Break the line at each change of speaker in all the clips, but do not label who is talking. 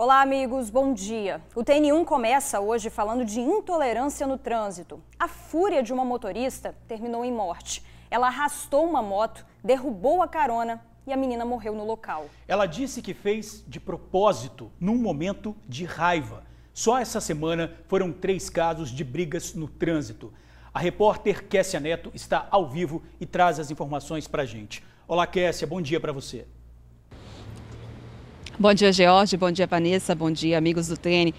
Olá, amigos, bom dia. O TN1 começa hoje falando de intolerância no trânsito. A fúria de uma motorista terminou em morte. Ela arrastou uma moto, derrubou a carona e a menina morreu no local.
Ela disse que fez de propósito, num momento de raiva. Só essa semana foram 3 casos de brigas no trânsito. A repórter Kessia Neto está ao vivo e traz as informações pra gente. Olá, Kessia, bom dia para você.
Bom dia, George. Bom dia, Vanessa. Bom dia, amigos do TN.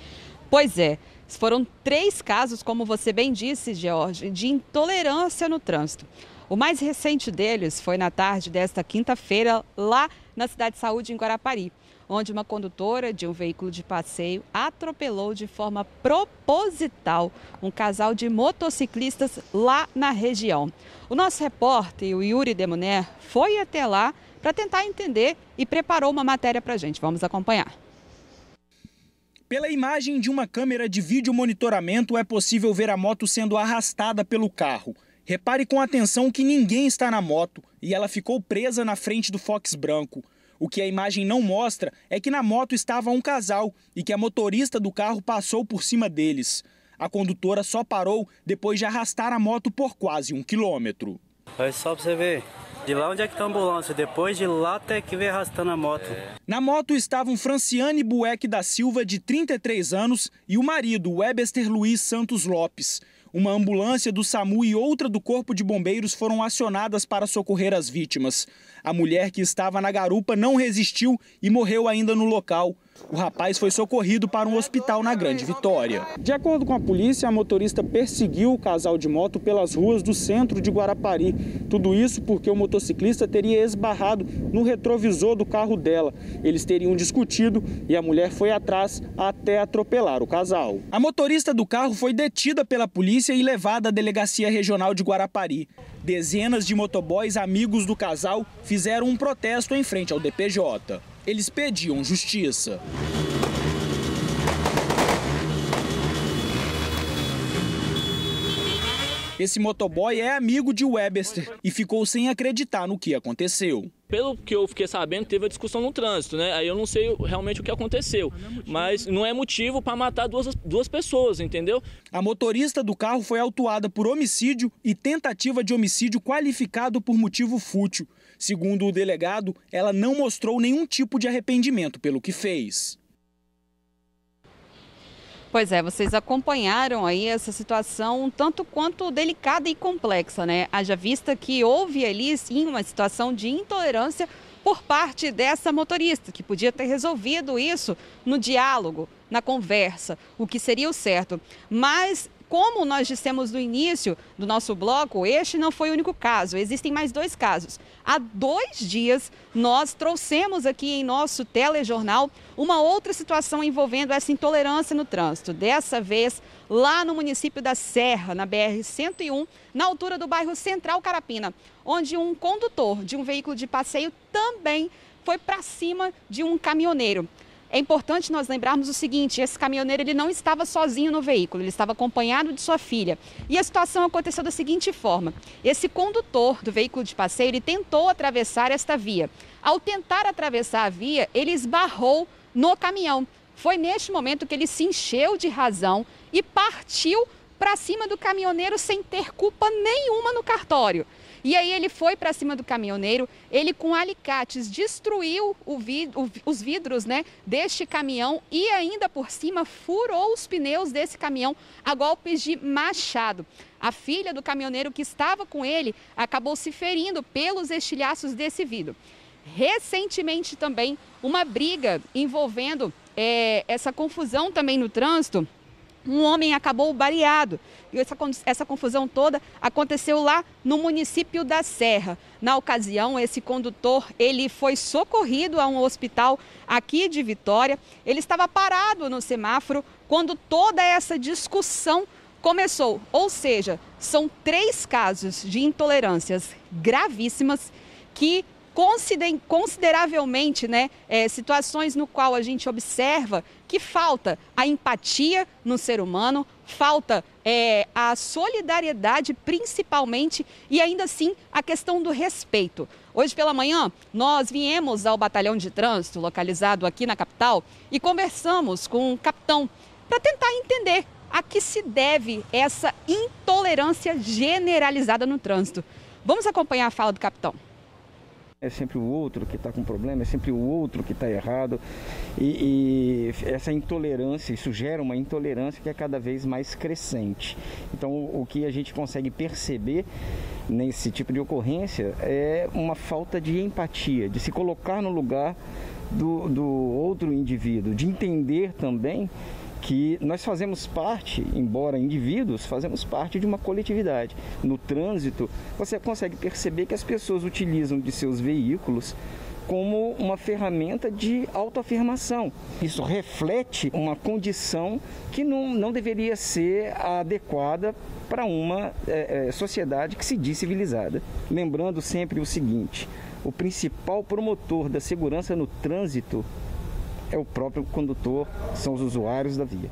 Pois é, foram 3 casos, como você bem disse, George, de intolerância no trânsito. O mais recente deles foi na tarde desta quinta-feira, lá na Cidade de Saúde, em Guarapari, onde uma condutora de um veículo de passeio atropelou de forma proposital um casal de motociclistas lá na região. O nosso repórter, o Yuri Demuner, foi até lá para tentar entender e preparou uma matéria para a gente. Vamos acompanhar.
Pela imagem de uma câmera de vídeo monitoramento é possível ver a moto sendo arrastada pelo carro. Repare com atenção que ninguém está na moto e ela ficou presa na frente do Fox branco. O que a imagem não mostra é que na moto estava um casal e que a motorista do carro passou por cima deles. A condutora só parou depois de arrastar a moto por quase 1 quilômetro.
Olha só pra você ver. De lá onde é que tá a ambulância, depois de lá até que veio arrastando a moto.
Na moto estavam Franciane Bueck da Silva, de 33 anos, e o marido, Webster Luiz Santos Lopes. Uma ambulância do SAMU e outra do Corpo de Bombeiros foram acionadas para socorrer as vítimas. A mulher que estava na garupa não resistiu e morreu ainda no local. O rapaz foi socorrido para um hospital na Grande Vitória. De acordo com a polícia, a motorista perseguiu o casal de moto pelas ruas do centro de Guarapari. Tudo isso porque o motociclista teria esbarrado no retrovisor do carro dela. Eles teriam discutido e a mulher foi atrás até atropelar o casal. A motorista do carro foi detida pela polícia e levada à Delegacia Regional de Guarapari. Dezenas de motoboys amigos do casal fizeram um protesto em frente ao DPJ. Eles pediam justiça. Esse motoboy é amigo de Webster e ficou sem acreditar no que aconteceu.
Pelo que eu fiquei sabendo, teve a discussão no trânsito, né? Aí eu não sei realmente o que aconteceu, mas não é motivo para matar duas pessoas, entendeu?
A motorista do carro foi autuada por homicídio e tentativa de homicídio qualificado por motivo fútil. Segundo o delegado, ela não mostrou nenhum tipo de arrependimento pelo que fez.
Pois é, vocês acompanharam aí essa situação um tanto quanto delicada e complexa, né? Haja vista que houve ali, sim, uma situação de intolerância por parte dessa motorista, que podia ter resolvido isso no diálogo, na conversa, o que seria o certo. Mas, como nós dissemos no início do nosso bloco, este não foi o único caso, existem mais 2 casos. Há 2 dias, nós trouxemos aqui em nosso telejornal uma outra situação envolvendo essa intolerância no trânsito. Dessa vez, lá no município da Serra, na BR-101, na altura do bairro Central Carapina, onde um condutor de um veículo de passeio também foi para cima de um caminhoneiro. É importante nós lembrarmos o seguinte, esse caminhoneiro ele não estava sozinho no veículo, ele estava acompanhado de sua filha. E a situação aconteceu da seguinte forma, esse condutor do veículo de passeio, ele tentou atravessar esta via. Ao tentar atravessar a via, ele esbarrou no caminhão. Foi neste momento que ele se encheu de razão e partiu para cima do caminhoneiro sem ter culpa nenhuma no cartório. E aí ele foi para cima do caminhoneiro, ele com alicates destruiu os vidros, né, deste caminhão e ainda por cima furou os pneus desse caminhão a golpes de machado. A filha do caminhoneiro que estava com ele acabou se ferindo pelos estilhaços desse vidro. Recentemente também uma briga envolvendo essa confusão também no trânsito. Um homem acabou baleado e essa confusão toda aconteceu lá no município da Serra. Na ocasião, esse condutor ele foi socorrido a um hospital aqui de Vitória. Ele estava parado no semáforo quando toda essa discussão começou. Ou seja, são 3 casos de intolerâncias gravíssimas que consideravelmente, né, situações no qual a gente observa que falta a empatia no ser humano, falta a solidariedade principalmente e ainda assim a questão do respeito. Hoje pela manhã, nós viemos ao batalhão de trânsito localizado aqui na capital e conversamos com um capitão para tentar entender a que se deve essa intolerância generalizada no trânsito. Vamos acompanhar a fala do capitão.
É sempre o outro que está com problema, é sempre o outro que está errado e essa intolerância, isso gera uma intolerância que é cada vez mais crescente. Então o que a gente consegue perceber nesse tipo de ocorrência é uma falta de empatia, de se colocar no lugar do outro indivíduo, de entender também que nós fazemos parte, embora indivíduos, fazemos parte de uma coletividade. No trânsito, você consegue perceber que as pessoas utilizam de seus veículos como uma ferramenta de autoafirmação. Isso reflete uma condição que não deveria ser adequada para uma sociedade que se diz civilizada. Lembrando sempre o seguinte, o principal promotor da segurança no trânsito é o próprio condutor, são os usuários da via.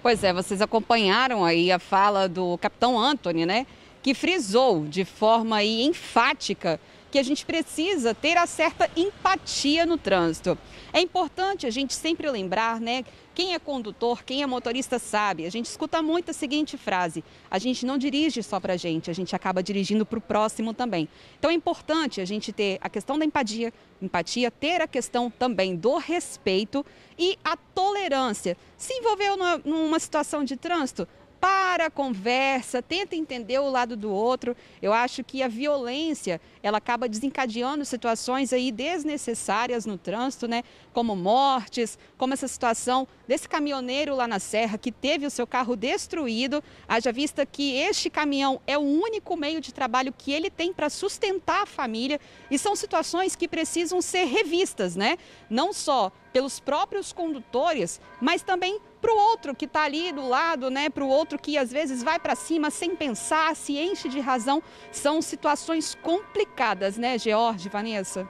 Pois é, vocês acompanharam aí a fala do capitão Antony, né? Que frisou de forma aí enfática que a gente precisa ter a certa empatia no trânsito. É importante a gente sempre lembrar, né? Quem é condutor, quem é motorista sabe. A gente escuta muito a seguinte frase: a gente não dirige só para a gente acaba dirigindo para o próximo também. Então é importante a gente ter a questão da empatia, ter a questão também do respeito e a tolerância. Se envolveu numa situação de trânsito, para a conversa, tenta entender o lado do outro. Eu acho que a violência, ela acaba desencadeando situações aí desnecessárias no trânsito, né? Como mortes, como essa situação desse caminhoneiro lá na Serra que teve o seu carro destruído, haja vista que este caminhão é o único meio de trabalho que ele tem para sustentar a família, e são situações que precisam ser revistas, né? Não só pelos próprios condutores, mas também para o outro que está ali do lado, né? Para o outro que às vezes vai para cima sem pensar, se enche de razão. São situações complicadas, né, George, Vanessa?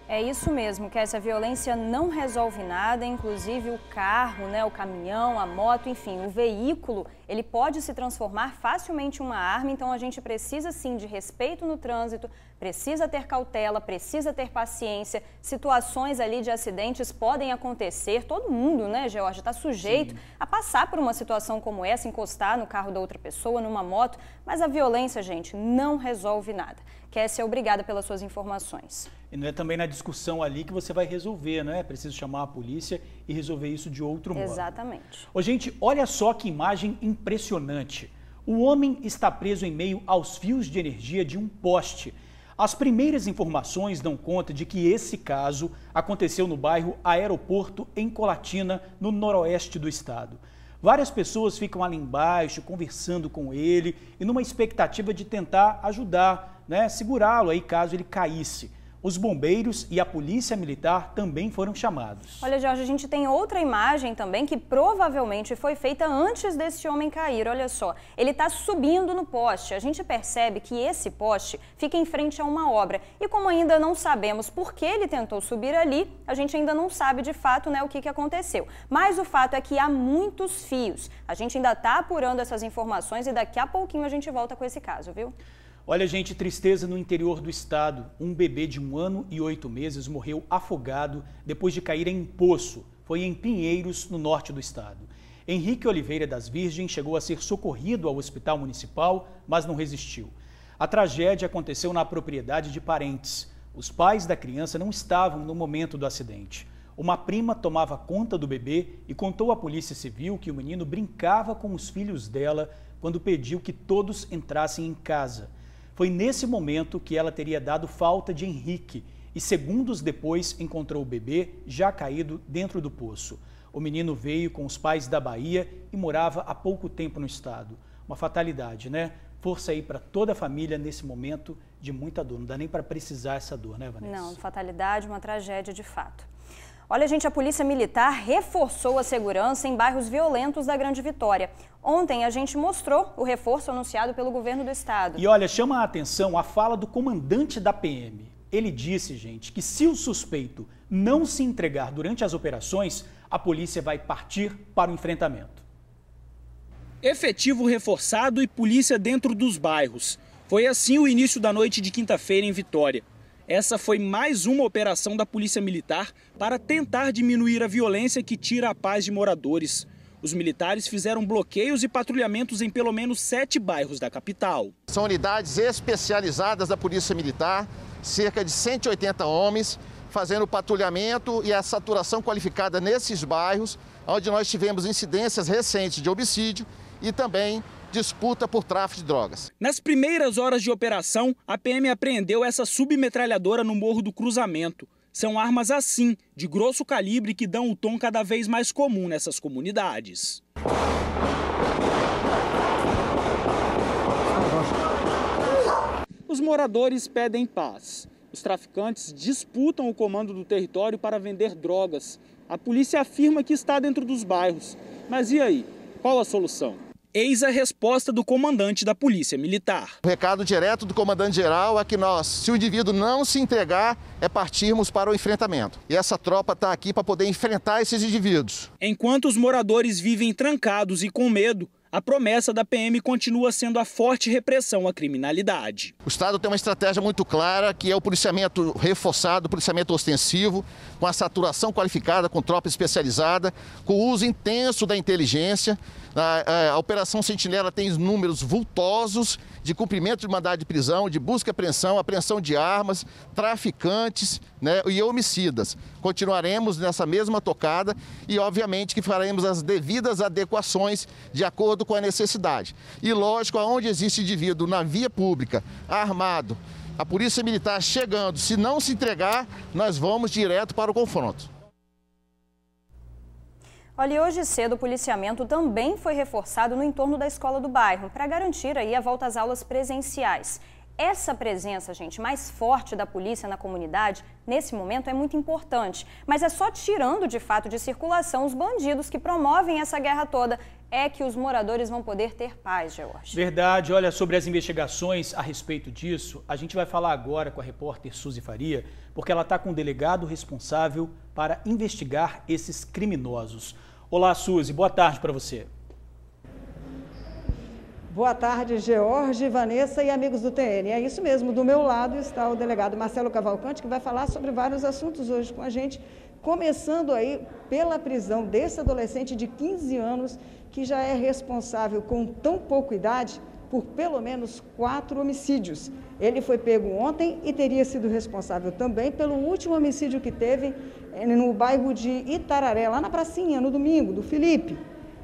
É isso mesmo, que essa violência não resolve nada, inclusive o carro, né, o caminhão, a moto, enfim, o veículo, ele pode se transformar facilmente em uma arma, então a gente precisa sim de respeito no trânsito, precisa ter cautela, precisa ter paciência, situações ali de acidentes podem acontecer, todo mundo, né, George, está sujeito a passar por uma situação como essa, encostar no carro da outra pessoa, numa moto, mas a violência, gente, não resolve nada. Kessia, obrigada pelas suas informações.
E não é também na discussão ali que você vai resolver, né? É preciso chamar a polícia e resolver isso de outro modo.
Exatamente.
Ô, gente, olha só que imagem impressionante. O homem está preso em meio aos fios de energia de um poste. As primeiras informações dão conta de que esse caso aconteceu no bairro Aeroporto, em Colatina, no noroeste do estado. Várias pessoas ficam ali embaixo conversando com ele e numa expectativa de tentar ajudar, né, segurá-lo aí caso ele caísse. Os bombeiros e a polícia militar também foram chamados.
Olha, Jorge, a gente tem outra imagem também que provavelmente foi feita antes desse homem cair. Olha só, ele está subindo no poste. A gente percebe que esse poste fica em frente a uma obra. E como ainda não sabemos por que ele tentou subir ali, a gente ainda não sabe de fato, né, o que aconteceu. Mas o fato é que há muitos fios. A gente ainda está apurando essas informações e daqui a pouquinho a gente volta com esse caso, viu?
Olha, gente, tristeza no interior do estado. Um bebê de 1 ano e 8 meses morreu afogado depois de cair em um poço. Foi em Pinheiros, no norte do estado. Henrique Oliveira das Virgens chegou a ser socorrido ao hospital municipal, mas não resistiu. A tragédia aconteceu na propriedade de parentes. Os pais da criança não estavam no momento do acidente. Uma prima tomava conta do bebê e contou à Polícia Civil que o menino brincava com os filhos dela quando pediu que todos entrassem em casa. Foi nesse momento que ela teria dado falta de Henrique e segundos depois encontrou o bebê já caído dentro do poço. O menino veio com os pais da Bahia e morava há pouco tempo no estado. Uma fatalidade, né? Força aí para toda a família nesse momento de muita dor. Não dá nem para precisar essa dor, né, Vanessa?
Não, fatalidade, uma tragédia de fato. Olha, gente, a Polícia Militar reforçou a segurança em bairros violentos da Grande Vitória. Ontem a gente mostrou o reforço anunciado pelo governo do estado.
E olha, chama a atenção a fala do comandante da PM. Ele disse, gente, que se o suspeito não se entregar durante as operações, a polícia vai partir para o enfrentamento.
Efetivo reforçado e polícia dentro dos bairros. Foi assim o início da noite de quinta-feira em Vitória. Essa foi mais uma operação da Polícia Militar para tentar diminuir a violência que tira a paz de moradores. Os militares fizeram bloqueios e patrulhamentos em pelo menos 7 bairros da capital.
São unidades especializadas da Polícia Militar, cerca de 180 homens, fazendo patrulhamento e a saturação qualificada nesses bairros, onde nós tivemos incidências recentes de homicídio e também disputa por tráfico de drogas.
Nas primeiras horas de operação, a PM apreendeu essa submetralhadora no Morro do Cruzamento. São armas assim, de grosso calibre, que dão o tom cada vez mais comum nessas comunidades. Os moradores pedem paz. Os traficantes disputam o comando do território para vender drogas. A polícia afirma que está dentro dos bairros. Mas e aí? Qual a solução? Eis a resposta do comandante da Polícia Militar.
O recado direto do comandante-geral é que nós, se o indivíduo não se entregar, é partirmos para o enfrentamento. E essa tropa está aqui para poder enfrentar esses indivíduos.
Enquanto os moradores vivem trancados e com medo, a promessa da PM continua sendo a forte repressão à criminalidade.
O Estado tem uma estratégia muito clara, que é o policiamento reforçado, o policiamento ostensivo, com a saturação qualificada, com tropa especializada, com o uso intenso da inteligência. A Operação Sentinela tem números vultosos de cumprimento de mandado de prisão, de busca e apreensão de armas, traficantes, e homicidas. Continuaremos nessa mesma tocada e, obviamente, que faremos as devidas adequações de acordo com a necessidade. E, lógico, aonde existe indivíduo na via pública, armado, a Polícia Militar chegando, se não se entregar, nós vamos direto para o confronto.
Olha, e hoje cedo o policiamento também foi reforçado no entorno da escola do bairro, para garantir aí a volta às aulas presenciais. Essa presença, gente, mais forte da polícia na comunidade, nesse momento, é muito importante. Mas é só tirando, de fato, de circulação os bandidos que promovem essa guerra toda, é que os moradores vão poder ter paz, George.
Verdade. Olha, sobre as investigações a respeito disso, a gente vai falar agora com a repórter Suzy Faria, porque ela está com o delegado responsável para investigar esses criminosos. Olá, Suzy, boa tarde para você.
Boa tarde, George, Vanessa e amigos do TN. É isso mesmo, do meu lado está o delegado Marcelo Cavalcante, que vai falar sobre vários assuntos hoje com a gente, começando aí pela prisão desse adolescente de 15 anos, que já é responsável com tão pouca idade por pelo menos 4 homicídios. Ele foi pego ontem e teria sido responsável também pelo último homicídio que teve no bairro de Itararé, lá na pracinha, no domingo, do Felipe.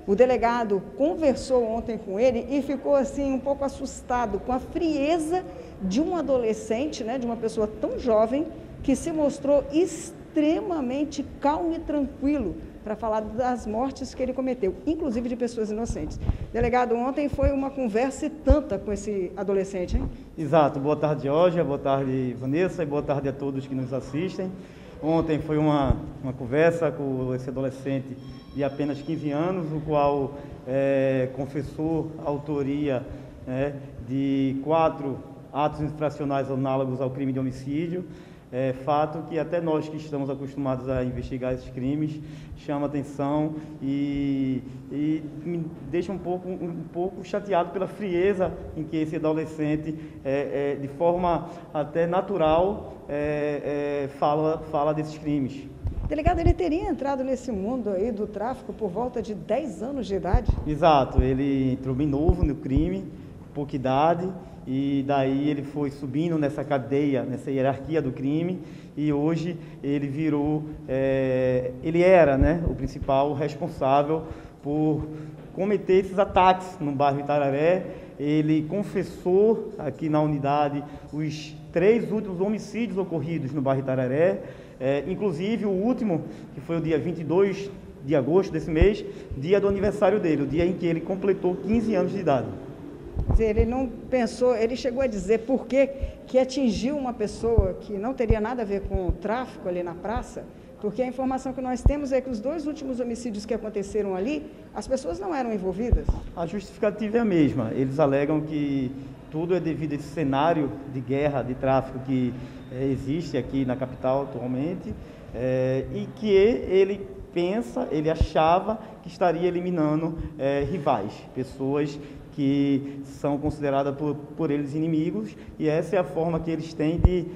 O delegado conversou ontem com ele e ficou assim um pouco assustado com a frieza de um adolescente, de uma pessoa tão jovem, que se mostrou extremamente calmo e tranquilo para falar das mortes que ele cometeu, inclusive de pessoas inocentes. Delegado, ontem foi uma conversa e tanta com esse adolescente, hein?
Exato. Boa tarde, Georgia, boa tarde, Vanessa, e boa tarde a todos que nos assistem. Ontem foi uma conversa com esse adolescente de apenas 15 anos, o qual confessou a autoria de 4 atos infracionais análogos ao crime de homicídio. Fato que até nós que estamos acostumados a investigar esses crimes chama atenção e me deixa um pouco chateado pela frieza em que esse adolescente, de forma até natural, fala desses crimes.
Delegado, ele teria entrado nesse mundo aí do tráfico por volta de 10 anos de idade?
Exato, ele entrou bem novo no crime, pouca idade, e daí ele foi subindo nessa cadeia, nessa hierarquia do crime, e hoje ele virou, ele era o principal responsável por cometer esses ataques no bairro Itararé. Ele confessou aqui na unidade os 3 últimos homicídios ocorridos no bairro Itararé, inclusive o último, que foi o dia 22 de agosto desse mês, dia do aniversário dele, o dia em que ele completou 15 anos de idade.
Ele não pensou, ele chegou a dizer por que atingiu uma pessoa que não teria nada a ver com o tráfico ali na praça, porque a informação que nós temos é que os 2 últimos homicídios que aconteceram ali, as pessoas não eram envolvidas.
A justificativa é a mesma. Eles alegam que tudo é devido a esse cenário de guerra, de tráfico que existe aqui na capital atualmente, e que ele pensa, ele achava que estaria eliminando rivais, pessoas que são consideradas por eles inimigos, e essa é a forma que eles têm de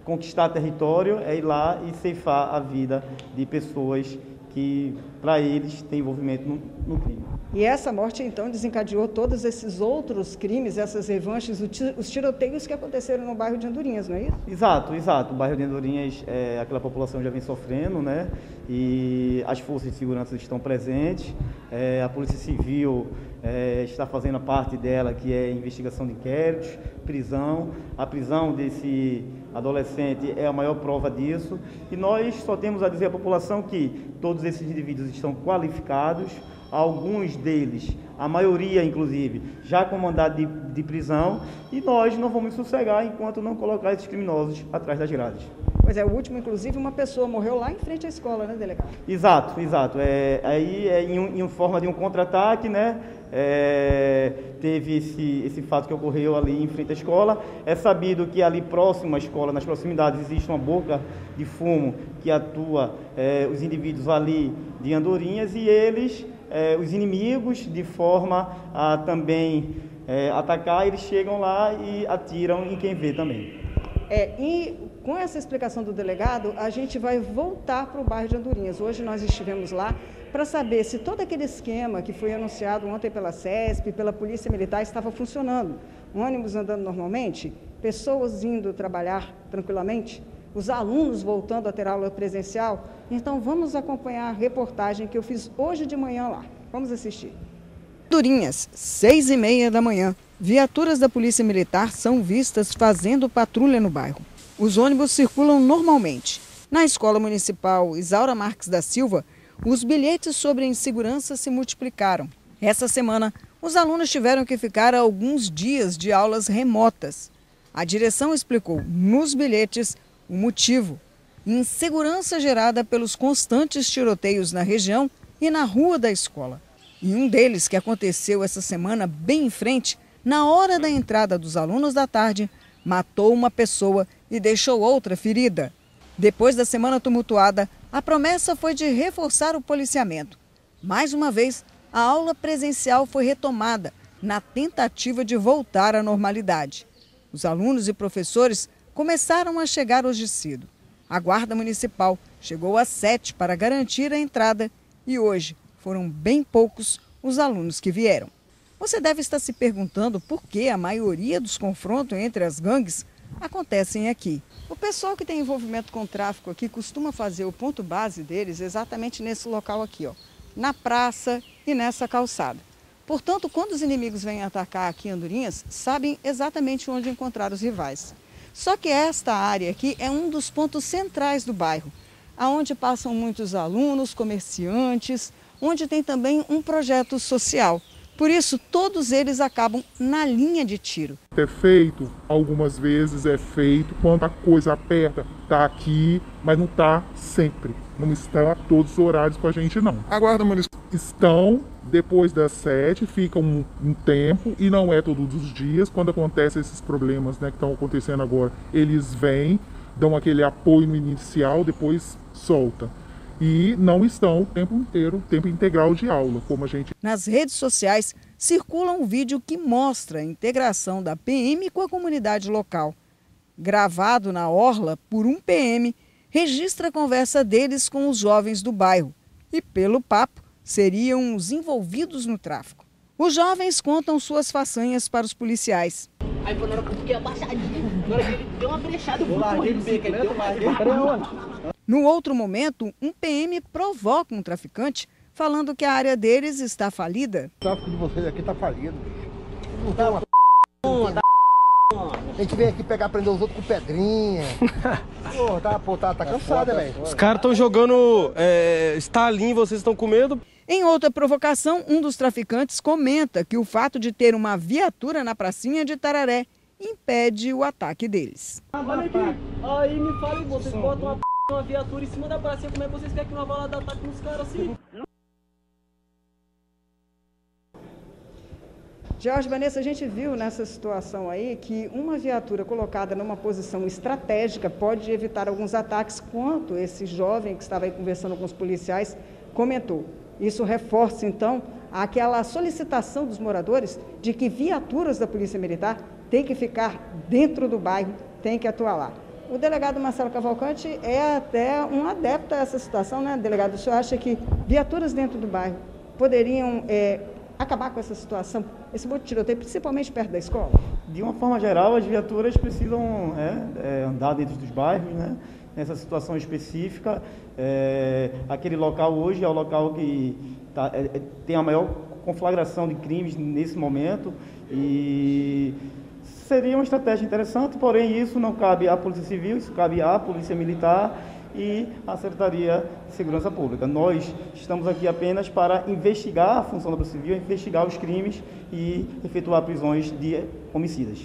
conquistar território, é ir lá e ceifar a vida de pessoas que, para eles, têm envolvimento no crime.
E essa morte, então, desencadeou todos esses outros crimes, essas revanches, os tiroteios que aconteceram no bairro de Andorinhas, não é isso?
Exato, exato. O bairro de Andorinhas, aquela população já vem sofrendo, né? E as forças de segurança estão presentes, a Polícia Civil está fazendo a parte dela, que é investigação de inquéritos, prisão. A prisão desse adolescente é a maior prova disso. E nós só temos a dizer à população que todos esses indivíduos estão qualificados, alguns deles, a maioria inclusive, já com mandado de prisão, e nós não vamos sossegar enquanto não colocar esses criminosos atrás das grades.
Pois é, o último, inclusive, uma pessoa morreu lá em frente à escola, né, delegado?
Exato, exato. Aí em forma de um contra-ataque, né? Teve esse fato que ocorreu ali em frente à escola. É sabido que ali próximo à escola, nas proximidades, existe uma boca de fumo que atua os indivíduos ali de Andorinhas, e eles, os inimigos, de forma a também atacar, eles chegam lá e atiram em quem vê também.
E com essa explicação do delegado, a gente vai voltar para o bairro de Andorinhas. Hoje nós estivemos lá para saber se todo aquele esquema que foi anunciado ontem pela CESP, pela Polícia Militar, estava funcionando. Ônibus andando normalmente, pessoas indo trabalhar tranquilamente, os alunos voltando a ter aula presencial. Então vamos acompanhar a reportagem que eu fiz hoje de manhã lá. Vamos assistir. Andorinhas, 6h30 da manhã. Viaturas da Polícia Militar são vistas fazendo patrulha no bairro. Os ônibus circulam normalmente. Na Escola Municipal Isaura Marques da Silva, os bilhetes sobre a insegurança se multiplicaram. Essa semana, os alunos tiveram que ficar alguns dias de aulas remotas. A direção explicou nos bilhetes o motivo: insegurança gerada pelos constantes tiroteios na região e na rua da escola. E um deles, que aconteceu essa semana bem em frente, na hora da entrada dos alunos da tarde, matou uma pessoa e deixou outra ferida. Depois da semana tumultuada, a promessa foi de reforçar o policiamento. Mais uma vez, a aula presencial foi retomada, na tentativa de voltar à normalidade. Os alunos e professores começaram a chegar hoje cedo. A Guarda Municipal chegou às 7 para garantir a entrada e hoje foram bem poucos os alunos que vieram. Você deve estar se perguntando por que a maioria dos confrontos entre as gangues acontecem aqui. O pessoal que tem envolvimento com o tráfico aqui costuma fazer o ponto base deles exatamente nesse local aqui, ó, na praça e nessa calçada. Portanto, quando os inimigos vêm atacar aqui em Andorinhas, sabem exatamente onde encontrar os rivais. Só que esta área aqui é um dos pontos centrais do bairro, aonde passam muitos alunos, comerciantes, onde tem também um projeto social. Por isso, todos eles acabam na linha de tiro.
É feito, algumas vezes é feito, quando a coisa aperta, está aqui, mas não está sempre. Não está a todos os horários com a gente, não. A Guarda Municipal estão, depois das 7, ficam um tempo, e não é todos os dias. Quando acontecem esses problemas, né, que estão acontecendo agora, eles vêm, dão aquele apoio no inicial, depois solta. E não estão o tempo inteiro, tempo integral de aula, como a gente...
Nas redes sociais circula um vídeo que mostra a integração da PM com a comunidade local. Gravado na orla por um PM, registra a conversa deles com os jovens do bairro. E pelo papo, seriam os envolvidos no tráfico. Os jovens contam suas façanhas para os policiais.
Aí quando era porque abaixadinho, na hora que ele deu uma brechada,
No outro momento, um PM provoca um traficante, falando que a área deles está falida.
O tráfico de vocês aqui está falido. Não tá uma a gente vem aqui prender os outros com pedrinha. Tá cansado, velho.
Os caras estão jogando Stalin, vocês estão com medo?
Em outra provocação, um dos traficantes comenta que o fato de ter uma viatura na pracinha de Tararé impede o ataque deles.
Olha aqui, aí me fala, vocês botam uma viatura em cima da pracinha, como é que vocês querem que nós vá lá dar ataque nos caras assim?
Jorge, Vanessa, a gente viu nessa situação aí que uma viatura colocada numa posição estratégica pode evitar alguns ataques, quanto esse jovem que estava aí conversando com os policiais comentou. Isso reforça, então, aquela solicitação dos moradores de que viaturas da Polícia Militar têm que ficar dentro do bairro, têm que atuar lá. O delegado Marcelo Cavalcante é até um adepto a essa situação, né, delegado? O senhor acha que viaturas dentro do bairro poderiam acabar com essa situação, esse monte de tiroteio, principalmente perto da escola?
De uma forma geral, as viaturas precisam andar dentro dos bairros, né? Nessa situação específica, aquele local hoje é o local que tem a maior conflagração de crimes nesse momento e seria uma estratégia interessante, porém isso não cabe à Polícia Civil, isso cabe à Polícia Militar e à Secretaria de Segurança Pública. Nós estamos aqui apenas para investigar a função da Polícia Civil, investigar os crimes e efetuar prisões de homicidas.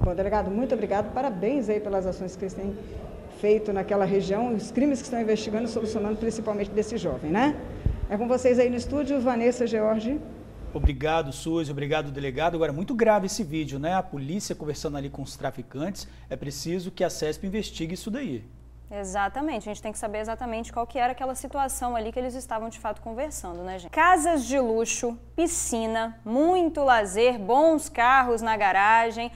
Bom, delegado, muito obrigado, parabéns aí pelas ações que vocês têm feito naquela região, os crimes que estão investigando e solucionando, principalmente desse jovem, né? É com vocês aí no estúdio, Vanessa, George.
Obrigado, Suzy, obrigado, delegado. Agora, muito grave esse vídeo, né? A polícia conversando ali com os traficantes, é preciso que a CESP investigue isso daí.
Exatamente, a gente tem que saber exatamente qual que era aquela situação ali que eles estavam de fato conversando, né, gente? Casas de luxo, piscina, muito lazer, bons carros na garagem.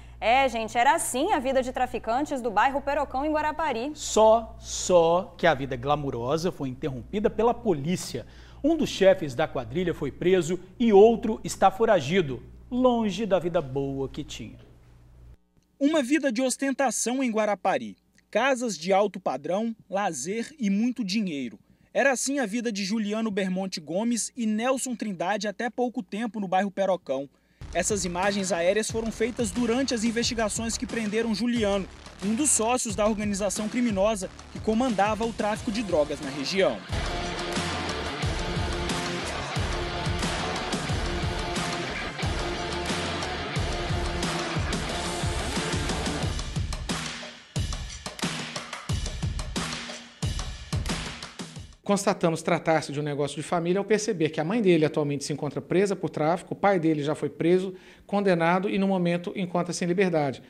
Gente, era assim a vida de traficantes do bairro Perocão, em Guarapari.
Só que a vida glamurosa foi interrompida pela polícia. Um dos chefes da quadrilha foi preso e outro está foragido, longe da vida boa que tinha.
Uma vida de ostentação em Guarapari. Casas de alto padrão, lazer e muito dinheiro. Era assim a vida de Juliano Bermonte Gomes e Nelson Trindade até pouco tempo no bairro Perocão. Essas imagens aéreas foram feitas durante as investigações que prenderam Juliano, um dos sócios da organização criminosa que comandava o tráfico de drogas na região.
Constatamos tratar-se de um negócio de família ao perceber que a mãe dele atualmente se encontra presa por tráfico, o pai dele já foi preso, condenado e no momento encontra-se em liberdade.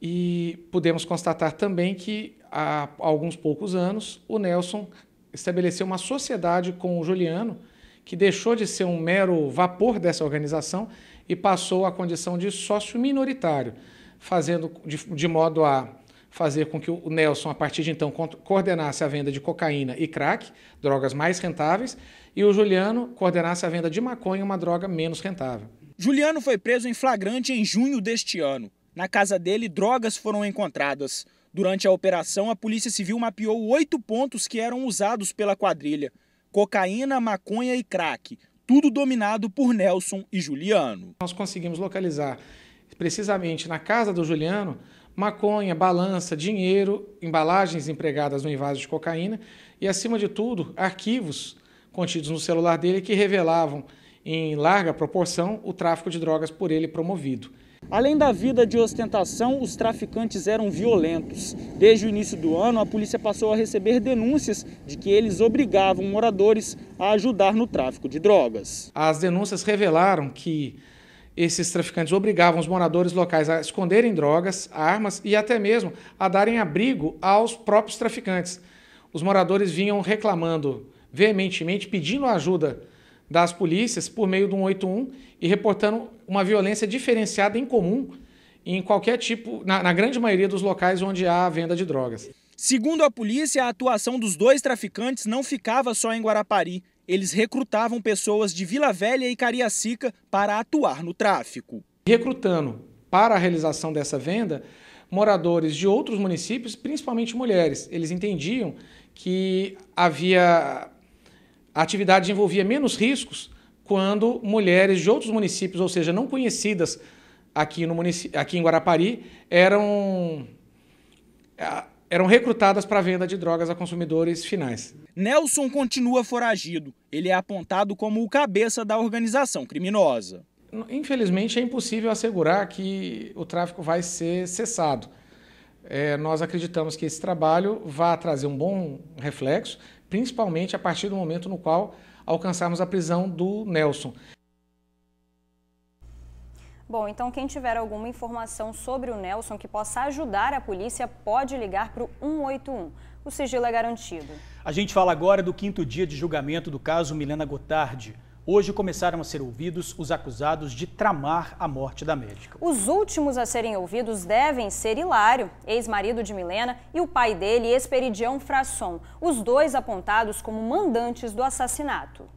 E pudemos constatar também que há alguns poucos anos o Nelson estabeleceu uma sociedade com o Juliano, que deixou de ser um mero vapor dessa organização e passou à condição de sócio minoritário, fazendo de modo a fazer com que o Nelson, a partir de então, coordenasse a venda de cocaína e crack, drogas mais rentáveis, e o Juliano coordenasse a venda de maconha, uma droga menos rentável.
Juliano foi preso em flagrante em junho deste ano. Na casa dele, drogas foram encontradas. Durante a operação, a Polícia Civil mapeou 8 pontos que eram usados pela quadrilha. Cocaína, maconha e crack, tudo dominado por Nelson e Juliano.
Nós conseguimos localizar, precisamente na casa do Juliano, maconha, balança, dinheiro, embalagens empregadas no invase de cocaína e, acima de tudo, arquivos contidos no celular dele que revelavam, em larga proporção, o tráfico de drogas por ele promovido.
Além da vida de ostentação, os traficantes eram violentos. Desde o início do ano, a polícia passou a receber denúncias de que eles obrigavam moradores a ajudar no tráfico de drogas.
As denúncias revelaram que esses traficantes obrigavam os moradores locais a esconderem drogas, armas e até mesmo a darem abrigo aos próprios traficantes. Os moradores vinham reclamando veementemente, pedindo a ajuda das polícias por meio do 181 e reportando uma violência diferenciada em comum em qualquer tipo, na grande maioria dos locais onde há a venda de drogas.
Segundo a polícia, a atuação dos dois traficantes não ficava só em Guarapari. Eles recrutavam pessoas de Vila Velha e Cariacica para atuar no tráfico.
Recrutando para a realização dessa venda moradores de outros municípios, principalmente mulheres. Eles entendiam que a atividade envolvia menos riscos quando mulheres de outros municípios, ou seja, não conhecidas aqui em Guarapari, eram recrutadas para a venda de drogas a consumidores finais.
Nelson continua foragido. Ele é apontado como o cabeça da organização criminosa.
Infelizmente, é impossível assegurar que o tráfico vai ser cessado. Nós acreditamos que esse trabalho vai trazer um bom reflexo, principalmente a partir do momento no qual alcançarmos a prisão do Nelson.
Bom, então quem tiver alguma informação sobre o Nelson que possa ajudar a polícia pode ligar para o 181. O sigilo é garantido.
A gente fala agora do 5º dia de julgamento do caso Milena Gotardi. Hoje começaram a ser ouvidos os acusados de tramar a morte da médica.
Os últimos a serem ouvidos devem ser Hilário, ex-marido de Milena, e o pai dele, Esperidião Frasson, os dois apontados como mandantes do assassinato.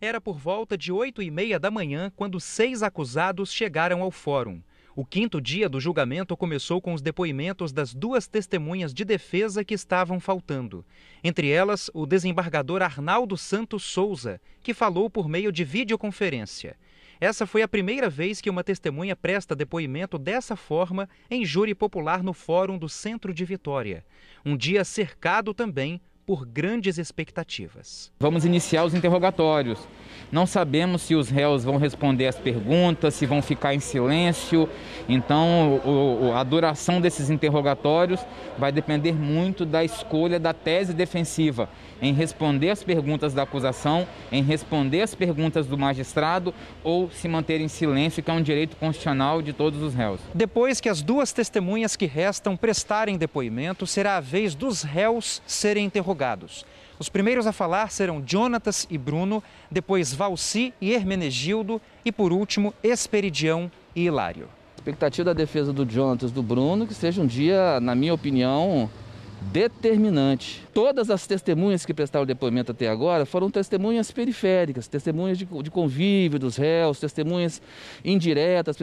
Era por volta de 8h30 da manhã quando 6 acusados chegaram ao fórum. O 5º dia do julgamento começou com os depoimentos das 2 testemunhas de defesa que estavam faltando. Entre elas, o desembargador Arnaldo Santos Souza, que falou por meio de videoconferência. Essa foi a primeira vez que uma testemunha presta depoimento dessa forma em júri popular no Fórum do Centro de Vitória. Um dia cercado também por grandes expectativas.
Vamos iniciar os interrogatórios. Não sabemos se os réus vão responder as perguntas, se vão ficar em silêncio. Então, a duração desses interrogatórios vai depender muito da escolha da tese defensiva, em responder as perguntas da acusação, em responder as perguntas do magistrado ou se manter em silêncio, que é um direito constitucional de todos os réus.
Depois que as 2 testemunhas que restam prestarem depoimento, será a vez dos réus serem interrogados. Os primeiros a falar serão Jonatas e Bruno, depois Valci e Hermenegildo e, por último, Esperidião e Hilário.
A expectativa da defesa do Jonatas e do Bruno que seja um dia, na minha opinião, determinante. Todas as testemunhas que prestaram depoimento até agora foram testemunhas periféricas, testemunhas de convívio dos réus, testemunhas indiretas,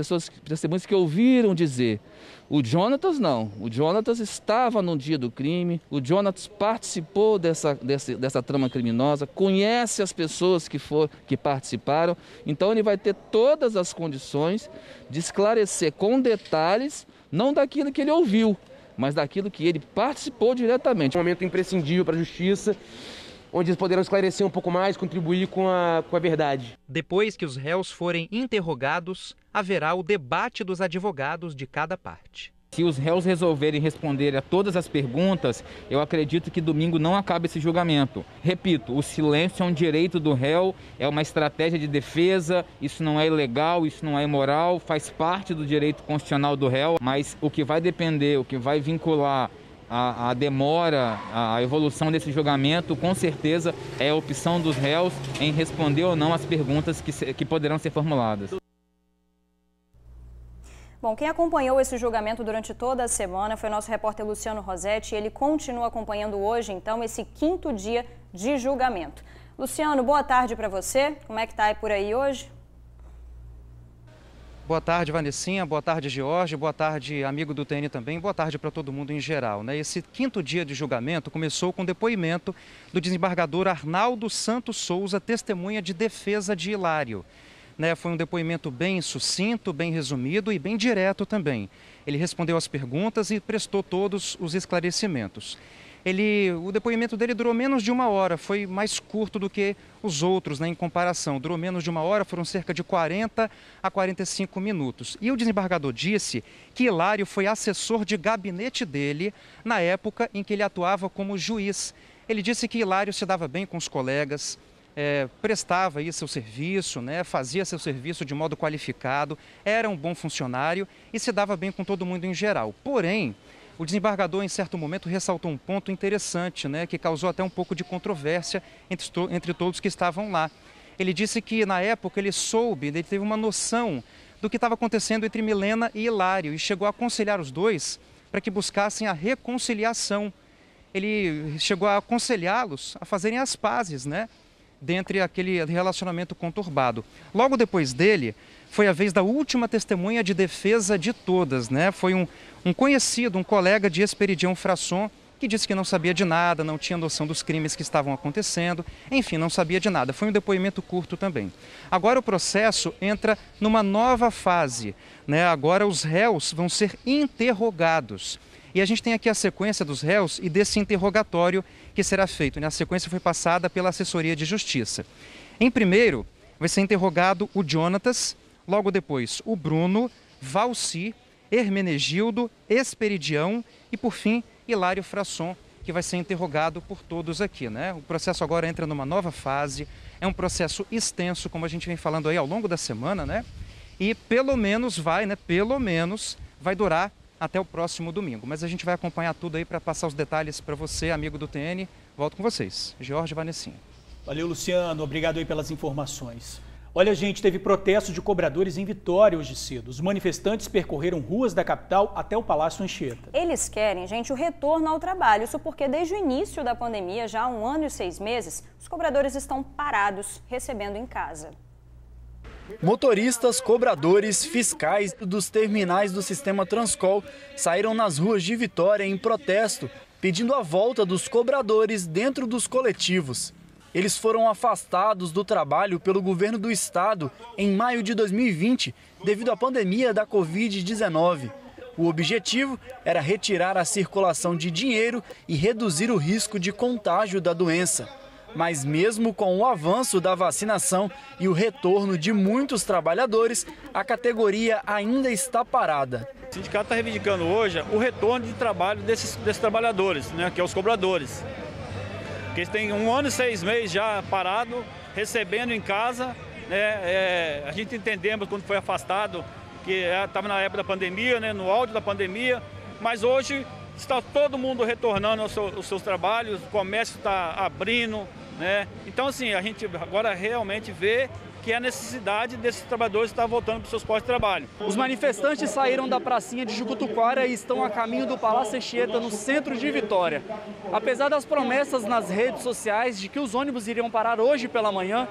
testemunhas que ouviram dizer. O Jonatas não, o Jonatas estava no dia do crime, o Jonatas participou dessa trama criminosa, conhece as pessoas que participaram, então ele vai ter todas as condições de esclarecer com detalhes, não daquilo que ele ouviu, mas daquilo que ele participou diretamente.
Um momento imprescindível para a justiça, onde eles poderão esclarecer um pouco mais, contribuir com a verdade.
Depois que os réus forem interrogados, haverá o debate dos advogados de cada parte.
Se os réus resolverem responder a todas as perguntas, eu acredito que domingo não acaba esse julgamento. Repito, o silêncio é um direito do réu, é uma estratégia de defesa, isso não é ilegal, isso não é imoral, faz parte do direito constitucional do réu, mas o que vai depender, o que vai vincular a demora, a evolução desse julgamento, com certeza é a opção dos réus em responder ou não as perguntas que poderão ser formuladas.
Bom, quem acompanhou esse julgamento durante toda a semana foi o nosso repórter Luciano Rosetti e ele continua acompanhando hoje, então, esse 5º dia de julgamento. Luciano, boa tarde para você. Como é que está aí por aí hoje?
Boa tarde, Vanessinha. Boa tarde, Jorge. Boa tarde, amigo do TN também. Boa tarde para todo mundo em geral, né? Esse 5º dia de julgamento começou com o depoimento do desembargador Arnaldo Santos Souza, testemunha de defesa de Hilário. Foi um depoimento bem sucinto, bem resumido e bem direto também. Ele respondeu às perguntas e prestou todos os esclarecimentos. O depoimento dele durou menos de 1 hora, foi mais curto do que os outros, em comparação. Durou menos de 1 hora, foram cerca de 40 a 45 minutos. E o desembargador disse que Hilário foi assessor de gabinete dele na época em que ele atuava como juiz. Ele disse que Hilário se dava bem com os colegas, prestava aí seu serviço, fazia seu serviço de modo qualificado, era um bom funcionário e se dava bem com todo mundo em geral. Porém, o desembargador, em certo momento, ressaltou um ponto interessante, que causou até um pouco de controvérsia entre todos que estavam lá. Ele disse que, na época, ele teve uma noção do que estava acontecendo entre Milena e Hilário e chegou a aconselhar os dois para que buscassem a reconciliação. Ele chegou a aconselhá-los a fazerem as pazes, dentre aquele relacionamento conturbado. Logo depois dele, foi a vez da última testemunha de defesa de todas, Foi um conhecido, um colega de Esperidião Frasson, que disse que não sabia de nada, não tinha noção dos crimes que estavam acontecendo, enfim, não sabia de nada. Foi um depoimento curto também. Agora o processo entra numa nova fase, Agora os réus vão ser interrogados. E a gente tem aqui a sequência dos réus e desse interrogatório que será feito. A sequência foi passada pela Assessoria de Justiça. Em primeiro, vai ser interrogado o Jonatas, logo depois o Bruno, Valci, Hermenegildo, Esperidião e, por fim, Hilário Frasson, que vai ser interrogado por todos aqui, O processo agora entra numa nova fase, é um processo extenso, como a gente vem falando aí ao longo da semana, e pelo menos vai durar até o próximo domingo. Mas a gente vai acompanhar tudo aí para passar os detalhes para você, amigo do TN. Volto com vocês. Jorge Vanessinha.
Valeu, Luciano. Obrigado aí pelas informações. Olha, gente, teve protesto de cobradores em Vitória hoje cedo. Os manifestantes percorreram ruas da capital até o Palácio Anchieta.
Eles querem, gente, o retorno ao trabalho. Isso porque desde o início da pandemia, já há 1 ano e 6 meses, os cobradores estão parados, recebendo em casa.
Motoristas, cobradores, fiscais dos terminais do sistema Transcol saíram nas ruas de Vitória em protesto, pedindo a volta dos cobradores dentro dos coletivos. Eles foram afastados do trabalho pelo governo do estado em maio de 2020, devido à pandemia da Covid-19. O objetivo era retirar a circulação de dinheiro e reduzir o risco de contágio da doença. Mas mesmo com o avanço da vacinação e o retorno de muitos trabalhadores, a categoria ainda está parada.
O sindicato está reivindicando hoje o retorno de trabalho desses trabalhadores, né, que é os cobradores. Porque eles têm 1 ano e 6 meses já parado, recebendo em casa, né, a gente entendemos quando foi afastado, que estava na época da pandemia, né, no auge da pandemia, mas hoje está todo mundo retornando aos seus trabalhos, o comércio está abrindo, né? Então, assim, a gente agora realmente vê que é a necessidade desses trabalhadores estar voltando para os seus postos de trabalho.
Os manifestantes saíram da pracinha de Jucutuquara e estão a caminho do Palácio Anchieta, no centro de Vitória. Apesar das promessas nas redes sociais de que os ônibus iriam parar hoje pela manhã,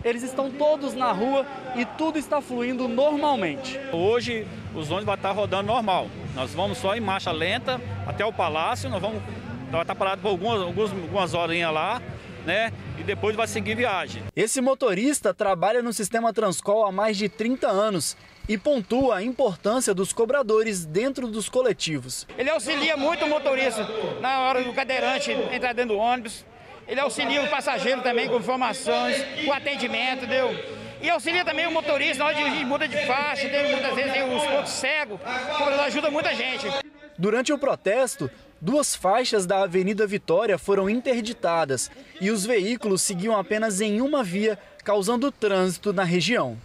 eles estão todos na rua e tudo está fluindo normalmente.
Hoje os ônibus vão estar rodando normal. Nós vamos só em marcha lenta até o Palácio, nós vamos estar parado por algumas horinhas lá, né? E depois vai seguir viagem.
Esse motorista trabalha no sistema Transcol há mais de 30 anos e pontua a importância dos cobradores dentro dos coletivos.
Ele auxilia muito o motorista na hora do cadeirante entrar dentro do ônibus. Ele auxilia o passageiro também com informações, com atendimento, entendeu? E auxilia também o motorista na hora de dirigir, muda de faixa, entendeu? Muitas vezes tem os pontos cegos, o cobrador ajuda muita gente.
Durante o protesto, 2 faixas da Avenida Vitória foram interditadas e os veículos seguiam apenas em uma via, causando trânsito na região.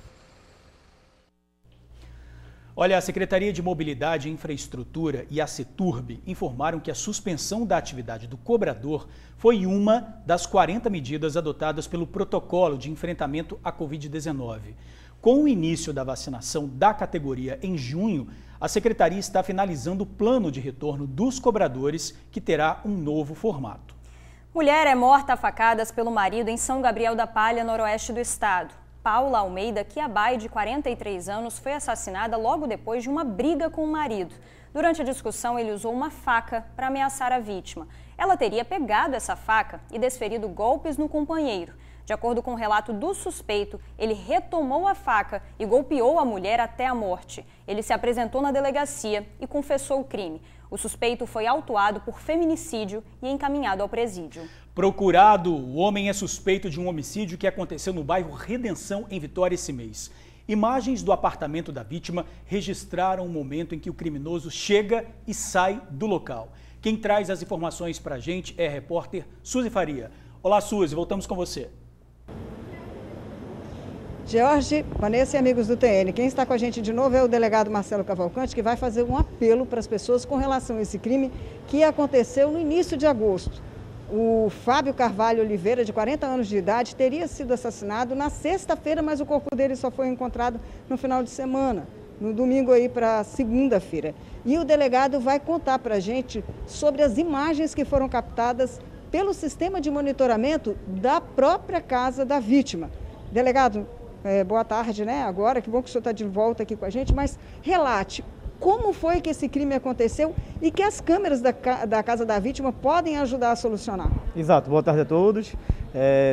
Olha, a Secretaria de Mobilidade e Infraestrutura e a CETURB informaram que a suspensão da atividade do cobrador foi uma das 40 medidas adotadas pelo protocolo de enfrentamento à Covid-19. Com o início da vacinação da categoria em junho, a Secretaria está finalizando o plano de retorno dos cobradores, que terá um novo formato.
Mulher é morta a facadas pelo marido em São Gabriel da Palha, noroeste do estado. Paula Almeida Quiabai, de 43 anos, foi assassinada logo depois de uma briga com o marido. Durante a discussão, ele usou uma faca para ameaçar a vítima. Ela teria pegado essa faca e desferido golpes no companheiro. De acordo com o relato do suspeito, ele retomou a faca e golpeou a mulher até a morte. Ele se apresentou na delegacia e confessou o crime. O suspeito foi autuado por feminicídio e encaminhado ao presídio.
Procurado, o homem é suspeito de um homicídio que aconteceu no bairro Redenção, em Vitória, esse mês. Imagens do apartamento da vítima registraram o momento em que o criminoso chega e sai do local. Quem traz as informações para a gente é a repórter Suzy Faria. Olá, Suzy, voltamos com você.
Jorge, Vanessa e amigos do TN, quem está com a gente de novo é o delegado Marcelo Cavalcante, que vai fazer um apelo para as pessoas com relação a esse crime que aconteceu no início de agosto. O Fábio Carvalho Oliveira, de 40 anos de idade, teria sido assassinado na sexta-feira, mas o corpo dele só foi encontrado no final de semana, no domingo aí para segunda-feira. E o delegado vai contar para a gente sobre as imagens que foram captadas pelo sistema de monitoramento da própria casa da vítima. Delegado, boa tarde, né? Agora, que bom que o senhor está de volta aqui com a gente, mas relate como foi que esse crime aconteceu e que as câmeras da casa da vítima podem ajudar a solucionar.
Exato, boa tarde a todos.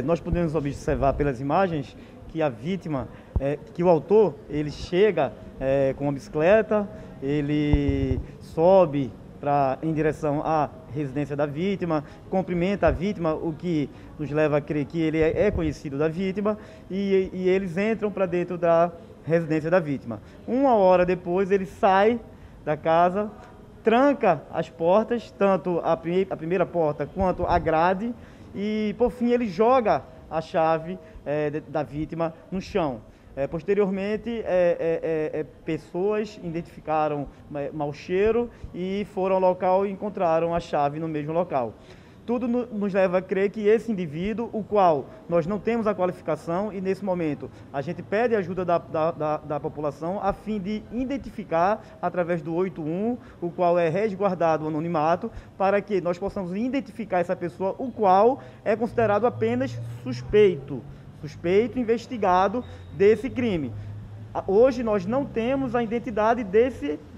Nós podemos observar pelas imagens que a vítima, que o autor, ele chega com uma bicicleta, ele sobe em direção à residência da vítima, cumprimenta a vítima, o que nos leva a crer que ele é conhecido da vítima, e eles entram para dentro da residência da vítima. 1 hora depois ele sai da casa, tranca as portas, tanto a primeira porta quanto a grade, e por fim ele joga a chave da vítima no chão. Posteriormente, pessoas identificaram mau cheiro e foram ao local e encontraram a chave no mesmo local. Tudo nos leva a crer que esse indivíduo, o qual nós não temos a qualificação e nesse momento a gente pede a ajuda da população a fim de identificar através do 81, o qual é resguardado o anonimato, para que nós possamos identificar essa pessoa, o qual é considerado apenas suspeito investigado desse crime. Hoje nós não temos a identidade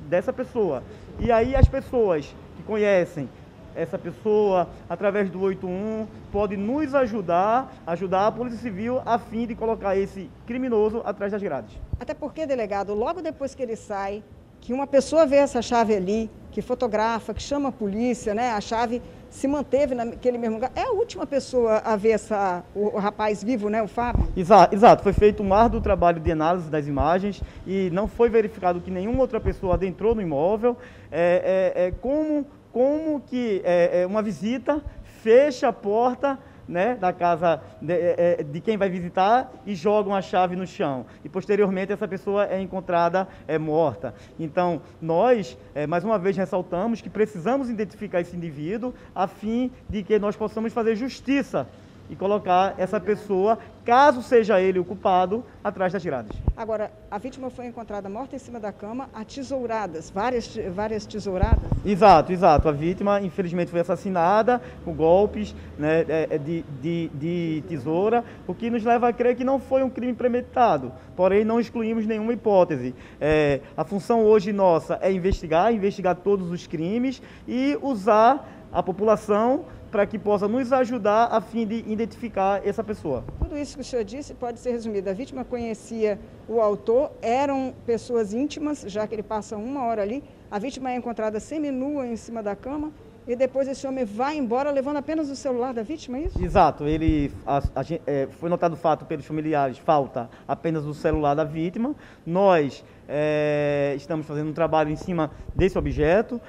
dessa pessoa. E aí as pessoas que conhecem essa pessoa, através do 81, pode nos ajudar a Polícia Civil a fim de colocar esse criminoso atrás das grades.
Até porque, delegado, logo depois que ele sai, que uma pessoa vê essa chave ali, que fotografa, que chama a polícia, né? A chave se manteve naquele mesmo lugar. É a última pessoa a ver o rapaz vivo, né? O Fábio?
Exato. Foi feito um árduo trabalho de análise das imagens e não foi verificado que nenhuma outra pessoa adentrou no imóvel. Como que uma visita fecha a porta, né, da casa de quem vai visitar e joga uma chave no chão. E posteriormente essa pessoa é encontrada morta. Então nós, mais uma vez, ressaltamos que precisamos identificar esse indivíduo a fim de que nós possamos fazer justiça e colocar essa pessoa, caso seja ele o culpado, atrás das grades.
Agora, a vítima foi encontrada morta em cima da cama, a tesouradas, várias tesouradas?
Exato. A vítima, infelizmente, foi assassinada com golpes, né, de tesoura, o que nos leva a crer que não foi um crime premeditado, porém não excluímos nenhuma hipótese. A função hoje nossa é investigar todos os crimes e usar a população para que possa nos ajudar a fim de identificar essa pessoa.
Tudo isso que o senhor disse pode ser resumido. A vítima conhecia o autor, eram pessoas íntimas, já que ele passa 1 hora ali. A vítima é encontrada seminua em cima da cama e depois esse homem vai embora levando apenas o celular da vítima, é isso?
Exato. Foi notado o fato pelos familiares, falta apenas o celular da vítima. Nós estamos fazendo um trabalho em cima desse objeto.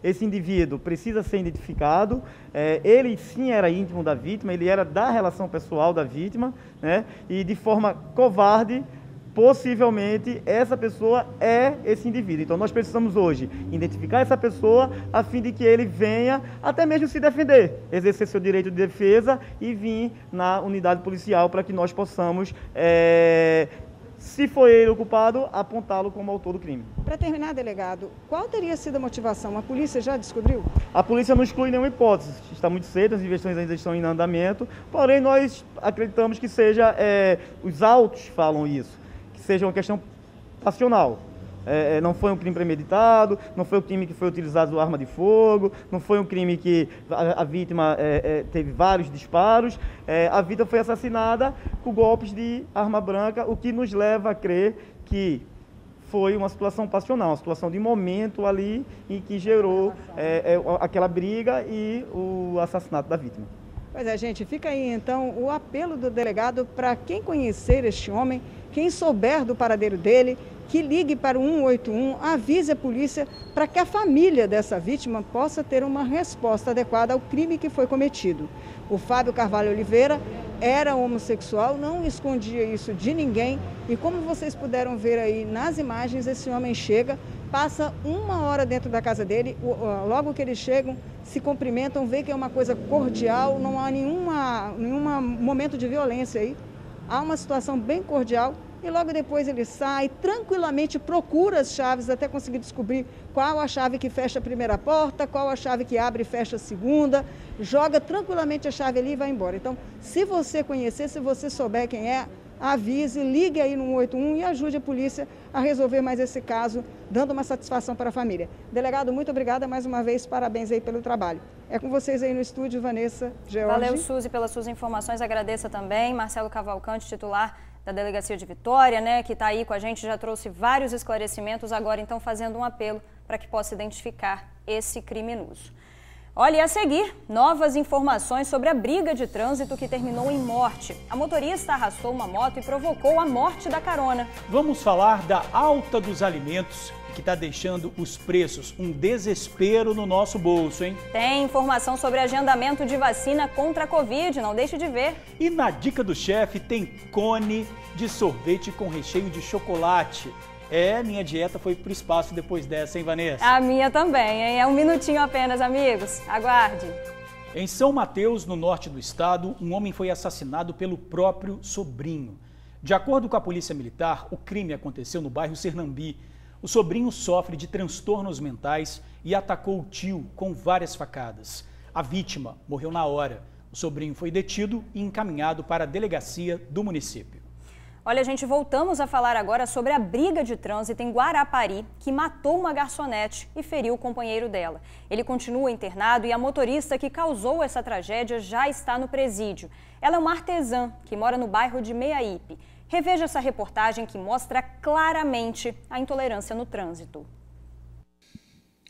Esse indivíduo precisa ser identificado. Ele sim era íntimo da vítima, ele era da relação pessoal da vítima, né? E de forma covarde, possivelmente essa pessoa é esse indivíduo. Então nós precisamos hoje identificar essa pessoa a fim de que ele venha até mesmo se defender, exercer seu direito de defesa e vir na unidade policial para que nós possamos, se foi ele o culpado, apontá-lo como autor do crime.
Para terminar, delegado, qual teria sido a motivação? A polícia já descobriu?
A polícia não exclui nenhuma hipótese. Está muito cedo, as investigações ainda estão em andamento, porém nós acreditamos que seja, os autos falam isso, que seja uma questão passional. Não foi um crime premeditado, não foi um crime que foi utilizado arma de fogo, não foi um crime que a vítima teve vários disparos. A vítima foi assassinada com golpes de arma branca, o que nos leva a crer que foi uma situação passional, uma situação de momento ali em que gerou aquela briga e o assassinato da vítima.
Pois é, gente, fica aí então o apelo do delegado para quem conhecer este homem, quem souber do paradeiro dele, que ligue para o 181, avise a polícia para que a família dessa vítima possa ter uma resposta adequada ao crime que foi cometido. O Fábio Carvalho Oliveira era homossexual, não escondia isso de ninguém e como vocês puderam ver aí nas imagens, esse homem chega, passa 1 hora dentro da casa dele, logo que eles chegam, se cumprimentam, vê que é uma coisa cordial, não há nenhum momento de violência aí, há uma situação bem cordial. E logo depois ele sai, tranquilamente procura as chaves até conseguir descobrir qual a chave que fecha a primeira porta, qual a chave que abre e fecha a segunda, joga tranquilamente a chave ali e vai embora. Então, se você conhecer, se você souber quem é, avise, ligue aí no 181 e ajude a polícia a resolver mais esse caso, dando uma satisfação para a família. Delegado, muito obrigada mais uma vez, parabéns aí pelo trabalho. É com vocês aí no estúdio, Vanessa, George.
Valeu, Suzy, pelas suas informações, agradeço também. Marcelo Cavalcante, titular da Delegacia de Vitória, né, que está aí com a gente, já trouxe vários esclarecimentos, agora então fazendo um apelo para que possa identificar esse criminoso. Olha, e a seguir, novas informações sobre a briga de trânsito que terminou em morte. A motorista arrastou uma moto e provocou a morte da carona.
Vamos falar da alta dos alimentos que está deixando os preços um desespero no nosso bolso, hein?
Tem informação sobre agendamento de vacina contra a Covid, não deixe de ver.
E na dica do chefe tem cone de sorvete com recheio de chocolate. Minha dieta foi pro espaço depois dessa, hein, Vanessa?
A minha também, hein? É um minutinho apenas, amigos. Aguarde.
Em São Mateus, no norte do estado, um homem foi assassinado pelo próprio sobrinho. De acordo com a Polícia Militar, o crime aconteceu no bairro Sernambi. O sobrinho sofre de transtornos mentais e atacou o tio com várias facadas. A vítima morreu na hora. O sobrinho foi detido e encaminhado para a delegacia do município.
Olha, gente, voltamos a falar agora sobre a briga de trânsito em Guarapari, que matou uma garçonete e feriu o companheiro dela. Ele continua internado e a motorista que causou essa tragédia já está no presídio. Ela é uma artesã que mora no bairro de Meiaípe. Reveja essa reportagem que mostra claramente a intolerância no trânsito.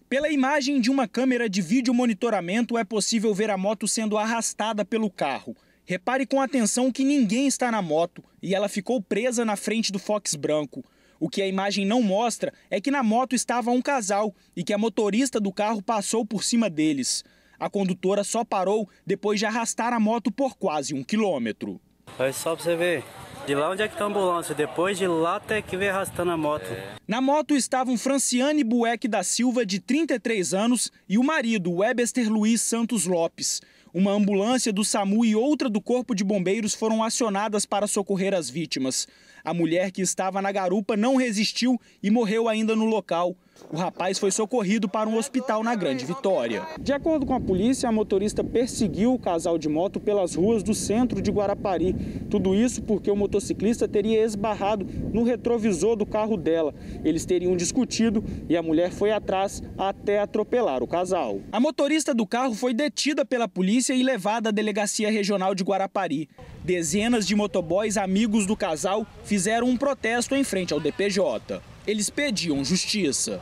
Pela imagem de uma câmera de vídeo monitoramento é possível ver a moto sendo arrastada pelo carro. Repare com atenção que ninguém está na moto e ela ficou presa na frente do Fox branco. O que a imagem não mostra é que na moto estava um casal e que a motorista do carro passou por cima deles. A condutora só parou depois de arrastar a moto por quase 1 quilômetro.
Aí só pra você ver, de lá onde é que tá a ambulância, depois de lá até que veio arrastando a moto.
Na moto estavam Franciane Bueck da Silva, de 33 anos, e o marido, Webster Luiz Santos Lopes. Uma ambulância do SAMU e outra do Corpo de Bombeiros foram acionadas para socorrer as vítimas. A mulher que estava na garupa não resistiu e morreu ainda no local. O rapaz foi socorrido para um hospital na Grande Vitória. De acordo com a polícia, a motorista perseguiu o casal de moto pelas ruas do centro de Guarapari. Tudo isso porque o motociclista teria esbarrado no retrovisor do carro dela. Eles teriam discutido e a mulher foi atrás até atropelar o casal. A motorista do carro foi detida pela polícia e levada à Delegacia Regional de Guarapari. Dezenas de motoboys amigos do casal fizeram um protesto em frente ao DPJ. Eles pediam justiça.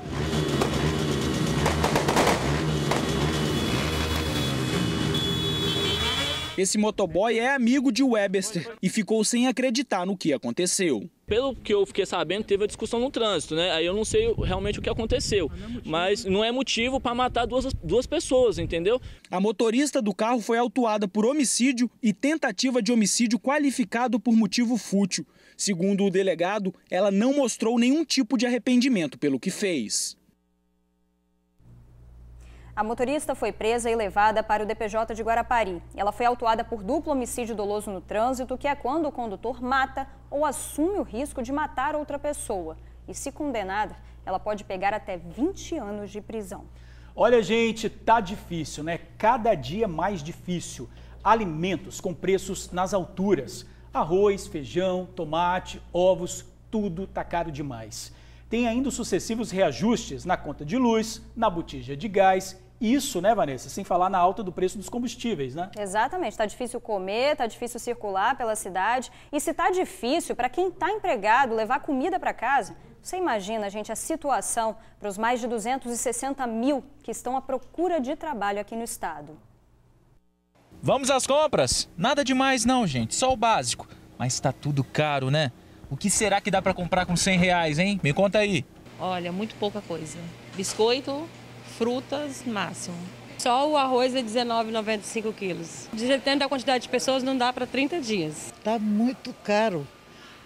Esse motoboy é amigo de Webster e ficou sem acreditar no que aconteceu.
Pelo que eu fiquei sabendo, teve a discussão no trânsito, né? Aí eu não sei realmente o que aconteceu, mas não é motivo para matar duas pessoas, entendeu?
A motorista do carro foi autuada por homicídio e tentativa de homicídio qualificado por motivo fútil. Segundo o delegado, ela não mostrou nenhum tipo de arrependimento pelo que fez.
A motorista foi presa e levada para o DPJ de Guarapari. Ela foi autuada por duplo homicídio doloso no trânsito, que é quando o condutor mata ou assume o risco de matar outra pessoa. E se condenada, ela pode pegar até 20 anos de prisão.
Olha, gente, tá difícil, né? Cada dia mais difícil. Alimentos com preços nas alturas. Arroz, feijão, tomate, ovos, tudo tá caro demais. Tem ainda os sucessivos reajustes na conta de luz, na botija de gás. Isso, né, Vanessa? Sem falar na alta do preço dos combustíveis, né?
Exatamente. Está difícil comer, está difícil circular pela cidade. E se está difícil para quem está empregado levar comida para casa, você imagina, gente, a situação para os mais de 260 mil que estão à procura de trabalho aqui no estado.
Vamos às compras? Nada demais não, gente. Só o básico. Mas está tudo caro, né? O que será que dá para comprar com R$100, hein? Me conta aí.
Olha, muito pouca coisa. Biscoito, frutas, máximo. Só o arroz é R$19,95 quilos. Dependendo da quantidade de pessoas, não dá para 30 dias.
Tá muito caro.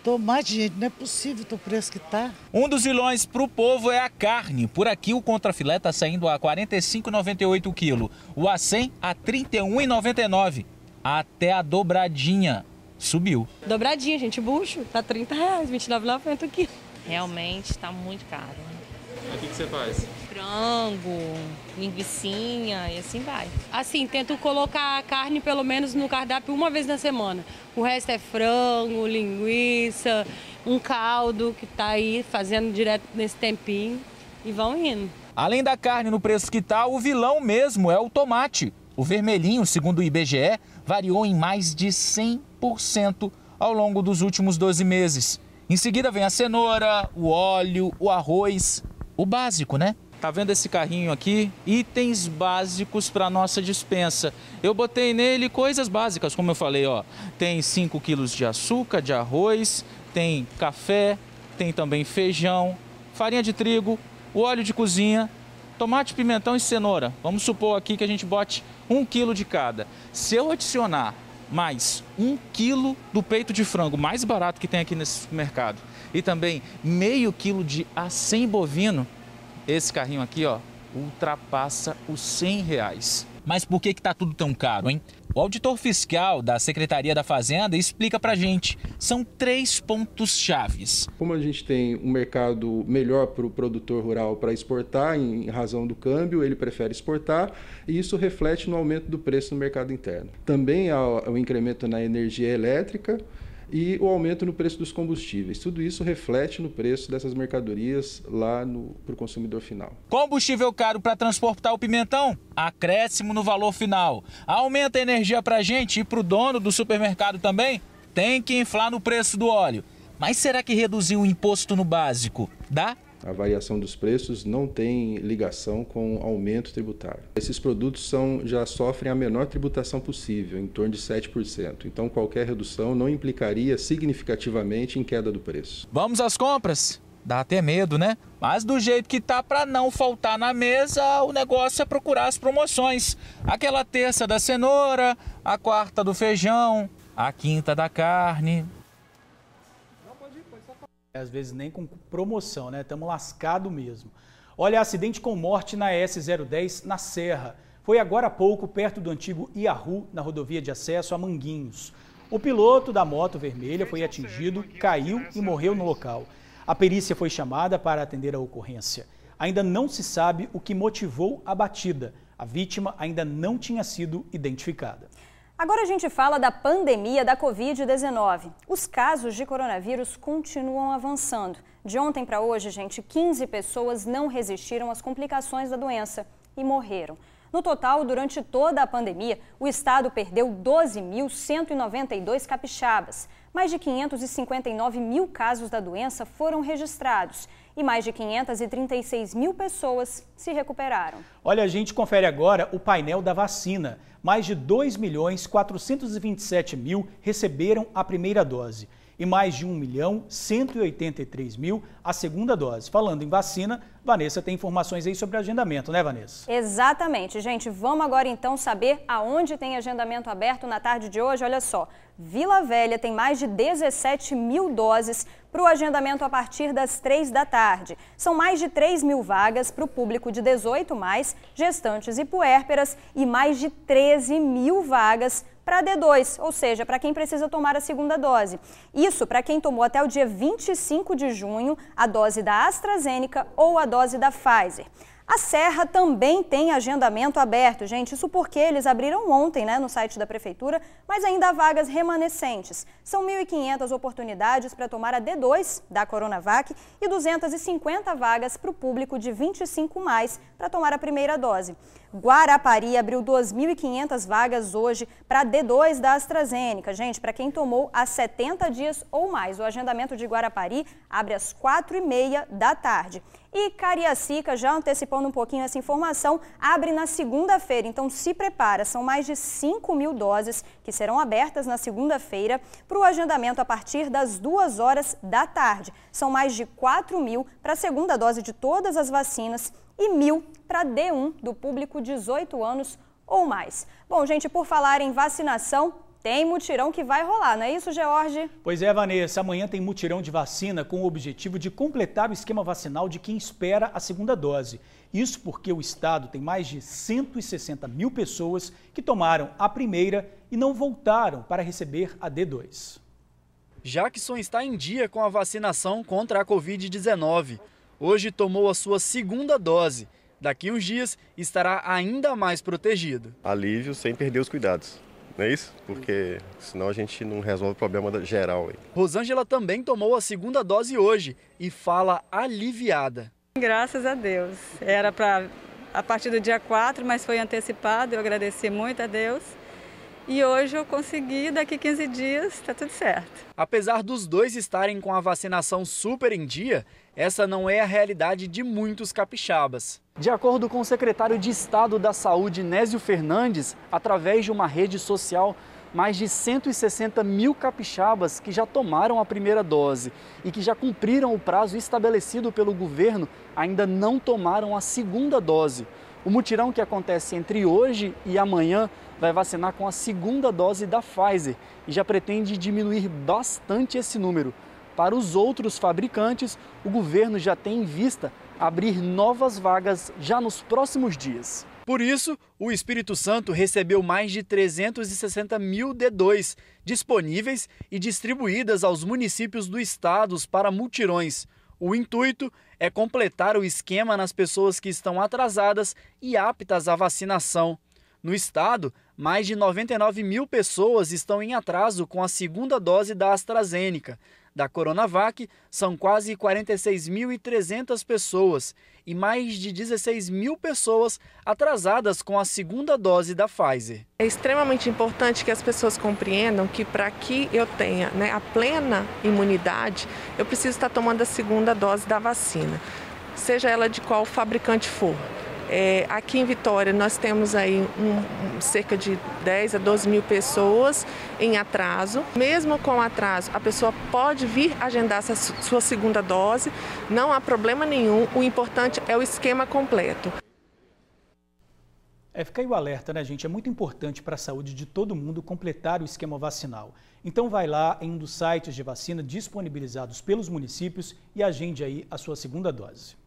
Tomate, gente, não é possível o preço que tá.
Um dos vilões pro povo é a carne. Por aqui o contrafilé tá saindo a R$ 45,98 o quilo. O A100 a R$ 31,99. Até a dobradinha subiu.
Dobradinha, gente, bucho, tá R$ 30, R$ 29,90 o quilo. Realmente tá muito caro.
O que você faz?
Frango, linguicinha e assim vai. Assim, tento colocar a carne pelo menos no cardápio uma vez na semana. O resto é frango, linguiça, um caldo que tá aí fazendo direto nesse tempinho e vão indo.
Além da carne no preço que tá, o vilão mesmo é o tomate. O vermelhinho, segundo o IBGE, variou em mais de 100% ao longo dos últimos 12 meses. Em seguida vem a cenoura, o óleo, o arroz, o básico, né? Tá vendo esse carrinho aqui? Itens básicos para nossa despensa. Eu botei nele coisas básicas, como eu falei, ó. Tem 5 quilos de açúcar, de arroz, tem café, tem também feijão, farinha de trigo, o óleo de cozinha, tomate, pimentão e cenoura. Vamos supor aqui que a gente bote 1 quilo de cada. Se eu adicionar mais 1 quilo do peito de frango, mais barato que tem aqui nesse supermercado, e também meio quilo de acém bovino, esse carrinho aqui, ó, ultrapassa os R$100. Mas por que está tudo tão caro, hein? O auditor fiscal da Secretaria da Fazenda explica pra gente. São 3 pontos chaves.
Como a gente tem um mercado melhor para o produtor rural para exportar, em razão do câmbio, ele prefere exportar e isso reflete no aumento do preço no mercado interno. Também há o incremento na energia elétrica e o aumento no preço dos combustíveis. Tudo isso reflete no preço dessas mercadorias lá para o consumidor final.
Combustível caro para transportar o pimentão? Acréscimo no valor final. Aumenta a energia para a gente e para o dono do supermercado também? Tem que inflar no preço do óleo. Mas será que reduzir o imposto no básico dá?
A variação dos preços não tem ligação com aumento tributário. Esses produtos já sofrem a menor tributação possível, em torno de 7%. Então, qualquer redução não implicaria significativamente em queda do preço.
Vamos às compras? Dá até medo, né? Mas do jeito que tá, para não faltar na mesa, o negócio é procurar as promoções. Aquela terça da cenoura, a quarta do feijão, a quinta da carne.
Às vezes nem com promoção, né? Estamos lascados mesmo. Olha, acidente com morte na S010 na Serra. Foi agora há pouco, perto do antigo Iahu, na rodovia de acesso a Manguinhos. O piloto da moto vermelha foi atingido, caiu e morreu no local. A perícia foi chamada para atender a ocorrência. Ainda não se sabe o que motivou a batida. A vítima ainda não tinha sido identificada.
Agora a gente fala da pandemia da Covid-19. Os casos de coronavírus continuam avançando. De ontem para hoje, gente, 15 pessoas não resistiram às complicações da doença e morreram. No total, durante toda a pandemia, o estado perdeu 12.192 capixabas. Mais de 559 mil casos da doença foram registrados e mais de 536 mil pessoas se recuperaram.
Olha, a gente confere agora o painel da vacina. Mais de 2.427.000 receberam a primeira dose e mais de 1.183.000 a segunda dose. Falando em vacina, Vanessa tem informações aí sobre agendamento, né, Vanessa?
Exatamente, gente. Vamos agora então saber aonde tem agendamento aberto na tarde de hoje. Olha só, Vila Velha tem mais de 17 mil doses para o agendamento a partir das 3 da tarde. São mais de 3 mil vagas para o público de 18+, gestantes e puérperas, e mais de 13 mil vagas para D2, ou seja, para quem precisa tomar a segunda dose. Isso para quem tomou até o dia 25 de junho a dose da AstraZeneca ou a dose da Pfizer. A Serra também tem agendamento aberto, gente, isso porque eles abriram ontem, né, no site da Prefeitura, mas ainda há vagas remanescentes. São 1.500 oportunidades para tomar a D2 da Coronavac e 250 vagas para o público de 25+ para tomar a primeira dose. Guarapari abriu 2.500 vagas hoje para D2 da AstraZeneca. Gente, para quem tomou há 70 dias ou mais, o agendamento de Guarapari abre às 4h30 da tarde. E Cariacica, já antecipando um pouquinho essa informação, abre na segunda-feira, então se prepara. São mais de 5 mil doses que serão abertas na segunda-feira para o agendamento a partir das 2 horas da tarde. São mais de 4 mil para a segunda dose de todas as vacinas e 1.000 para D1 do público 18 anos ou mais. Bom, gente, por falar em vacinação, tem mutirão que vai rolar, não é isso, George?
Pois é, Vanessa. Amanhã tem mutirão de vacina com o objetivo de completar o esquema vacinal de quem espera a segunda dose. Isso porque o estado tem mais de 160 mil pessoas que tomaram a primeira e não voltaram para receber a D2.
Jackson está em dia com a vacinação contra a Covid-19. Hoje tomou a sua segunda dose. Daqui uns dias estará ainda mais protegido.
Alívio sem perder os cuidados. Não é isso? Porque senão a gente não resolve o problema geral.
Rosângela também tomou a segunda dose hoje e fala aliviada.
Graças a Deus. Era para a partir do dia 4, mas foi antecipado. Eu agradeci muito a Deus. E hoje eu consegui, daqui 15 dias, está tudo certo.
Apesar dos dois estarem com a vacinação super em dia, essa não é a realidade de muitos capixabas. De acordo com o secretário de Estado da Saúde, Nésio Fernandes, através de uma rede social, mais de 160 mil capixabas que já tomaram a primeira dose e que já cumpriram o prazo estabelecido pelo governo ainda não tomaram a segunda dose. O mutirão que acontece entre hoje e amanhã vai vacinar com a segunda dose da Pfizer e já pretende diminuir bastante esse número. Para os outros fabricantes, o governo já tem em vista abrir novas vagas já nos próximos dias. Por isso, o Espírito Santo recebeu mais de 360 mil D2 disponíveis e distribuídas aos municípios do estado para mutirões. O intuito é completar o esquema nas pessoas que estão atrasadas e aptas à vacinação. No estado, mais de 99 mil pessoas estão em atraso com a segunda dose da AstraZeneca. Da Coronavac, são quase 46.300 pessoas e mais de 16 mil pessoas atrasadas com a segunda dose da Pfizer.
É extremamente importante que as pessoas compreendam que para que eu tenha a plena imunidade, eu preciso estar tomando a segunda dose da vacina, seja ela de qual fabricante for. Aqui em Vitória nós temos aí cerca de 10 a 12 mil pessoas em atraso. Mesmo com atraso, a pessoa pode vir agendar essa sua segunda dose, não há problema nenhum, o importante é o esquema completo.
Fica aí o alerta, né, gente? É muito importante para a saúde de todo mundo completar o esquema vacinal. Então vai lá em um dos sites de vacina disponibilizados pelos municípios e agende aí a sua segunda dose.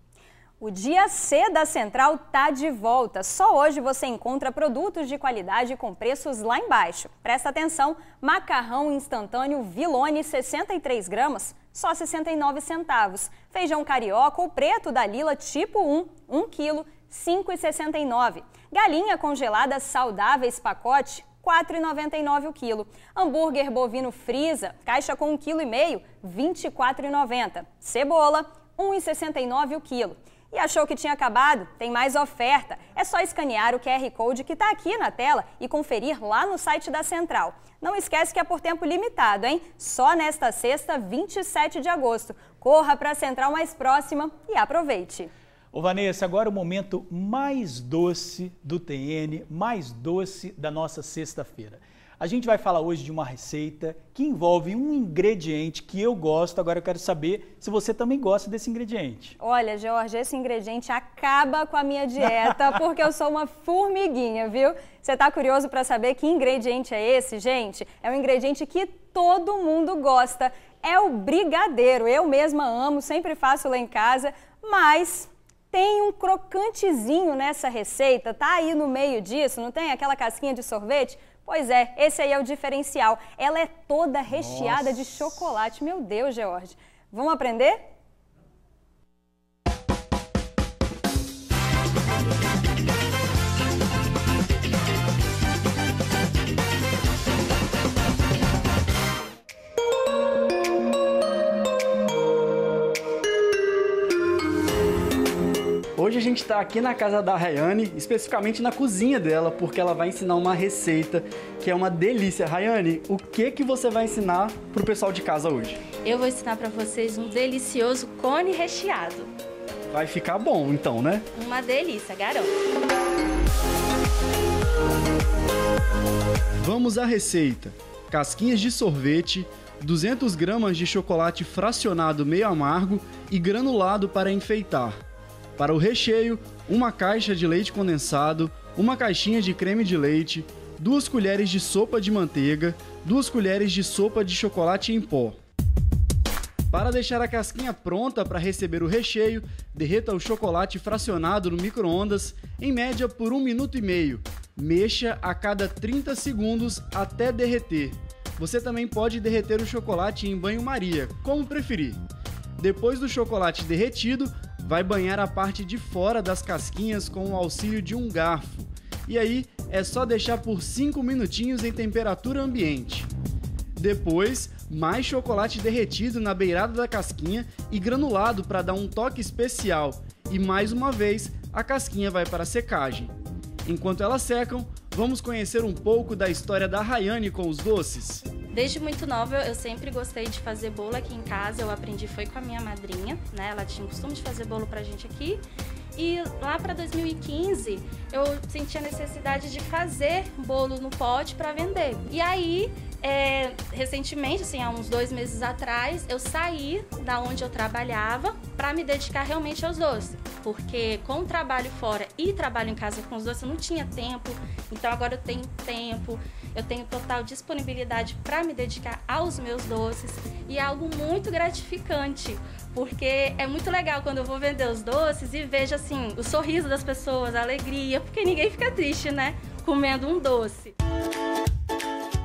O Dia C da Central tá de volta. Só hoje você encontra produtos de qualidade com preços lá embaixo. Presta atenção, macarrão instantâneo Vilone 63 gramas, só 69 centavos. Feijão carioca ou preto da Lila tipo 1 quilo, 5,69. Galinha congelada saudáveis pacote, 4,99 o quilo. Hambúrguer bovino Frisa, caixa com 1,5 kg, 24,90. Cebola, 1,69 o quilo. E achou que tinha acabado? Tem mais oferta. É só escanear o QR Code que está aqui na tela e conferir lá no site da Central. Não esquece que é por tempo limitado, hein? Só nesta sexta, 27 de agosto. Corra para a Central mais próxima e aproveite.
Ô Vanessa, agora o momento mais doce do TN, mais doce da nossa sexta-feira. A gente vai falar hoje de uma receita que envolve um ingrediente que eu gosto. Agora eu quero saber se você também gosta desse ingrediente.
Olha, Jorge, esse ingrediente acaba com a minha dieta porque eu sou uma formiguinha, viu? Você tá curioso para saber que ingrediente é esse, gente? É um ingrediente que todo mundo gosta. É o brigadeiro. Eu mesma amo, sempre faço lá em casa, mas tem um crocantezinho nessa receita. Tá aí no meio disso, não tem aquela casquinha de sorvete? Pois é, esse aí é o diferencial. Ela é toda recheada de chocolate. Meu Deus, George. Vamos aprender?
Hoje a gente está aqui na casa da Rayane, especificamente na cozinha dela, porque ela vai ensinar uma receita que é uma delícia. Rayane, o que você vai ensinar para o pessoal de casa hoje?
Eu vou ensinar para vocês um delicioso cone recheado.
Vai ficar bom então, né?
Uma delícia, garanto.
Vamos à receita. Casquinhas de sorvete, 200 gramas de chocolate fracionado meio amargo e granulado para enfeitar. Para o recheio, uma caixa de leite condensado, uma caixinha de creme de leite, 2 colheres de sopa de manteiga, 2 colheres de sopa de chocolate em pó. Para deixar a casquinha pronta para receber o recheio, derreta o chocolate fracionado no micro-ondas, em média por 1 minuto e meio. Mexa a cada 30 segundos até derreter. Você também pode derreter o chocolate em banho-maria, como preferir. Depois do chocolate derretido, vai banhar a parte de fora das casquinhas com o auxílio de um garfo. E aí, é só deixar por 5 minutinhos em temperatura ambiente. Depois, mais chocolate derretido na beirada da casquinha e granulado para dar um toque especial. E mais uma vez, a casquinha vai para a secagem. Enquanto elas secam, vamos conhecer um pouco da história da Rayane com os doces.
Desde muito nova eu sempre gostei de fazer bolo aqui em casa, eu aprendi foi com a minha madrinha, né? Ela tinha o costume de fazer bolo pra gente aqui E lá para 2015, eu senti a necessidade de fazer bolo no pote para vender. E aí, recentemente, assim, há uns 2 meses atrás, eu saí da onde eu trabalhava para me dedicar realmente aos doces. Porque com o trabalho fora e trabalho em casa com os doces, eu não tinha tempo. Então agora eu tenho tempo, eu tenho total disponibilidade para me dedicar aos meus doces. E é algo muito gratificante, porque é muito legal quando eu vou vender os doces e vejo assim o sorriso das pessoas, a alegria, porque ninguém fica triste, né, comendo um doce.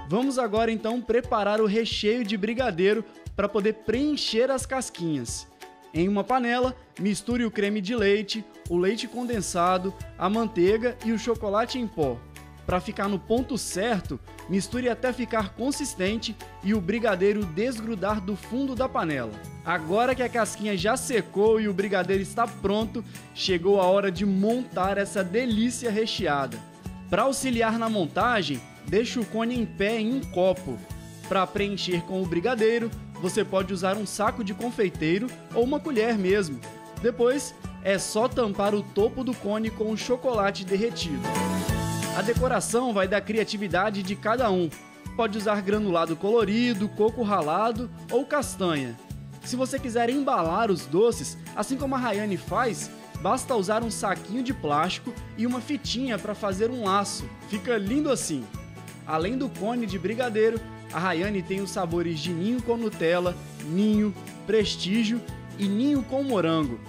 Vamos agora então preparar o recheio de brigadeiro para poder preencher as casquinhas. Em uma panela, misture o creme de leite, o leite condensado, a manteiga e o chocolate em pó. Para ficar no ponto certo, misture até ficar consistente e o brigadeiro desgrudar do fundo da panela. Agora que a casquinha já secou e o brigadeiro está pronto, chegou a hora de montar essa delícia recheada. Para auxiliar na montagem, deixe o cone em pé em um copo. Para preencher com o brigadeiro, você pode usar um saco de confeiteiro ou uma colher mesmo. Depois, é só tampar o topo do cone com o chocolate derretido. A decoração vai da criatividade de cada um. Pode usar granulado colorido, coco ralado ou castanha. Se você quiser embalar os doces, assim como a Rayane faz, basta usar um saquinho de plástico e uma fitinha para fazer um laço. Fica lindo assim. Além do cone de brigadeiro, a Rayane tem os sabores de ninho com Nutella, ninho, prestígio e ninho com morango.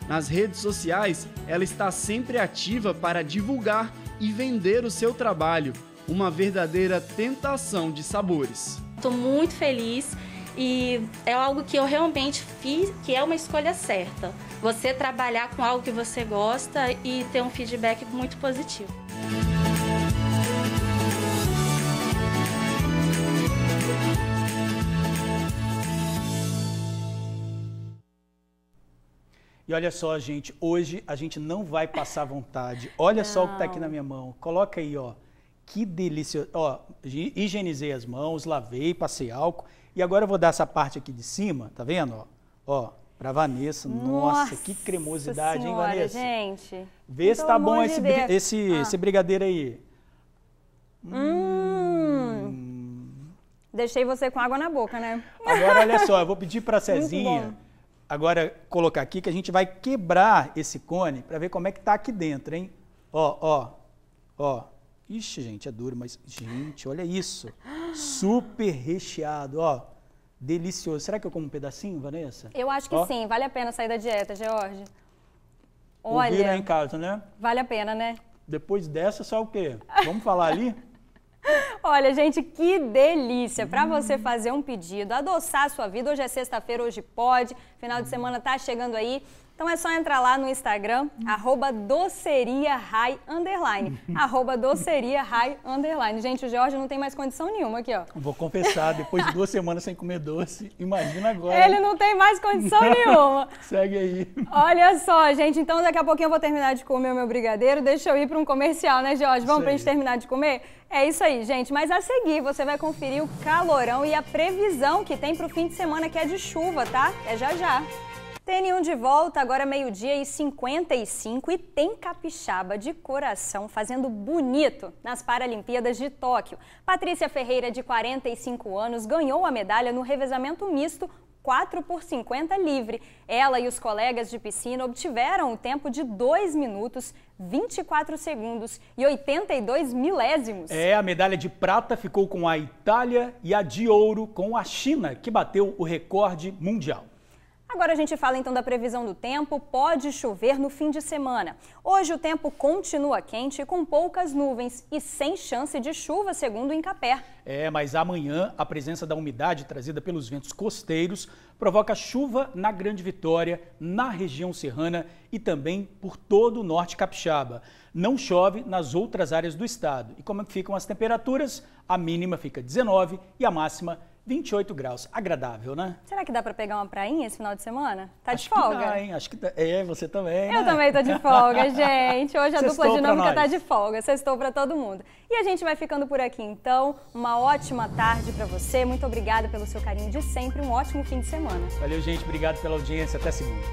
Nas redes sociais, ela está sempre ativa para divulgar e vender o seu trabalho, uma verdadeira tentação de sabores.
Estou muito feliz e é algo que eu realmente fiz, que é uma escolha certa. Você trabalhar com algo que você gosta e ter um feedback muito positivo.
E olha só, gente, hoje a gente não vai passar vontade. Olha só o que está aqui na minha mão. Coloca aí, ó. Que delícia. Ó, higienizei as mãos, lavei, passei álcool. E agora eu vou dar essa parte aqui de cima, tá vendo? Ó, pra Vanessa. Nossa, que cremosidade, senhora, hein, Vanessa?
Gente.
Vê se tá bom esse brigadeiro aí.
Deixei você com água na boca, né?
Agora, olha só, eu vou pedir pra Cezinha agora colocar aqui que a gente vai quebrar esse cone para ver como é que tá aqui dentro, hein? Ó. Ixi, gente, é duro, mas, gente, olha isso. Super recheado, ó. Delicioso. Será que eu como um pedacinho, Vanessa?
Eu acho que sim, vale a pena sair da dieta, George. Olha.
Ouvira em casa, né?
Vale a pena, né?
Depois dessa, só o quê? Vamos falar ali?
Olha, gente, que delícia! Para você fazer um pedido, adoçar a sua vida. Hoje é sexta-feira, hoje pode. Final de semana tá chegando aí. Então é só entrar lá no Instagram, @doceriarai_. @doceriarai_. Gente, o George não tem mais condição nenhuma aqui, ó.
Vou confessar, depois de 2 semanas sem comer doce, imagina agora.
Ele não tem mais condição nenhuma.
Segue aí.
Olha só, gente, então daqui a pouquinho eu vou terminar de comer o meu brigadeiro. Deixa eu ir para um comercial, né, George? Vamos pra gente terminar de comer? É isso aí, gente. Mas a seguir, você vai conferir o calorão e a previsão que tem pro fim de semana, que é de chuva, tá? É já já. TN1 de volta, agora 12h55 e tem capixaba de coração fazendo bonito nas Paralimpíadas de Tóquio. Patrícia Ferreira, de 45 anos, ganhou a medalha no revezamento misto 4x50 livre. Ela e os colegas de piscina obtiveram o tempo de 2 minutos, 24 segundos e 82 milésimos.
A medalha de prata ficou com a Itália e a de ouro com a China, que bateu o recorde mundial.
Agora a gente fala então da previsão do tempo. Pode chover no fim de semana. Hoje o tempo continua quente com poucas nuvens e sem chance de chuva, segundo o Incapé.
Mas amanhã a presença da umidade trazida pelos ventos costeiros provoca chuva na Grande Vitória, na região serrana e também por todo o norte capixaba. Não chove nas outras áreas do estado. E como é que ficam as temperaturas? A mínima fica 19 e a máxima 28 graus. Agradável, né?
Será que dá pra pegar uma prainha esse final de semana? Tá
Acho
de folga?
Que dá, hein? Acho que dá. Você também,
Eu também tô de folga, gente. Hoje a dupla dinâmica tá de folga. Sextou pra todo mundo. E a gente vai ficando por aqui, então. Uma ótima tarde pra você. Muito obrigada pelo seu carinho de sempre. Um ótimo fim de semana.
Valeu, gente. Obrigado pela audiência. Até segunda.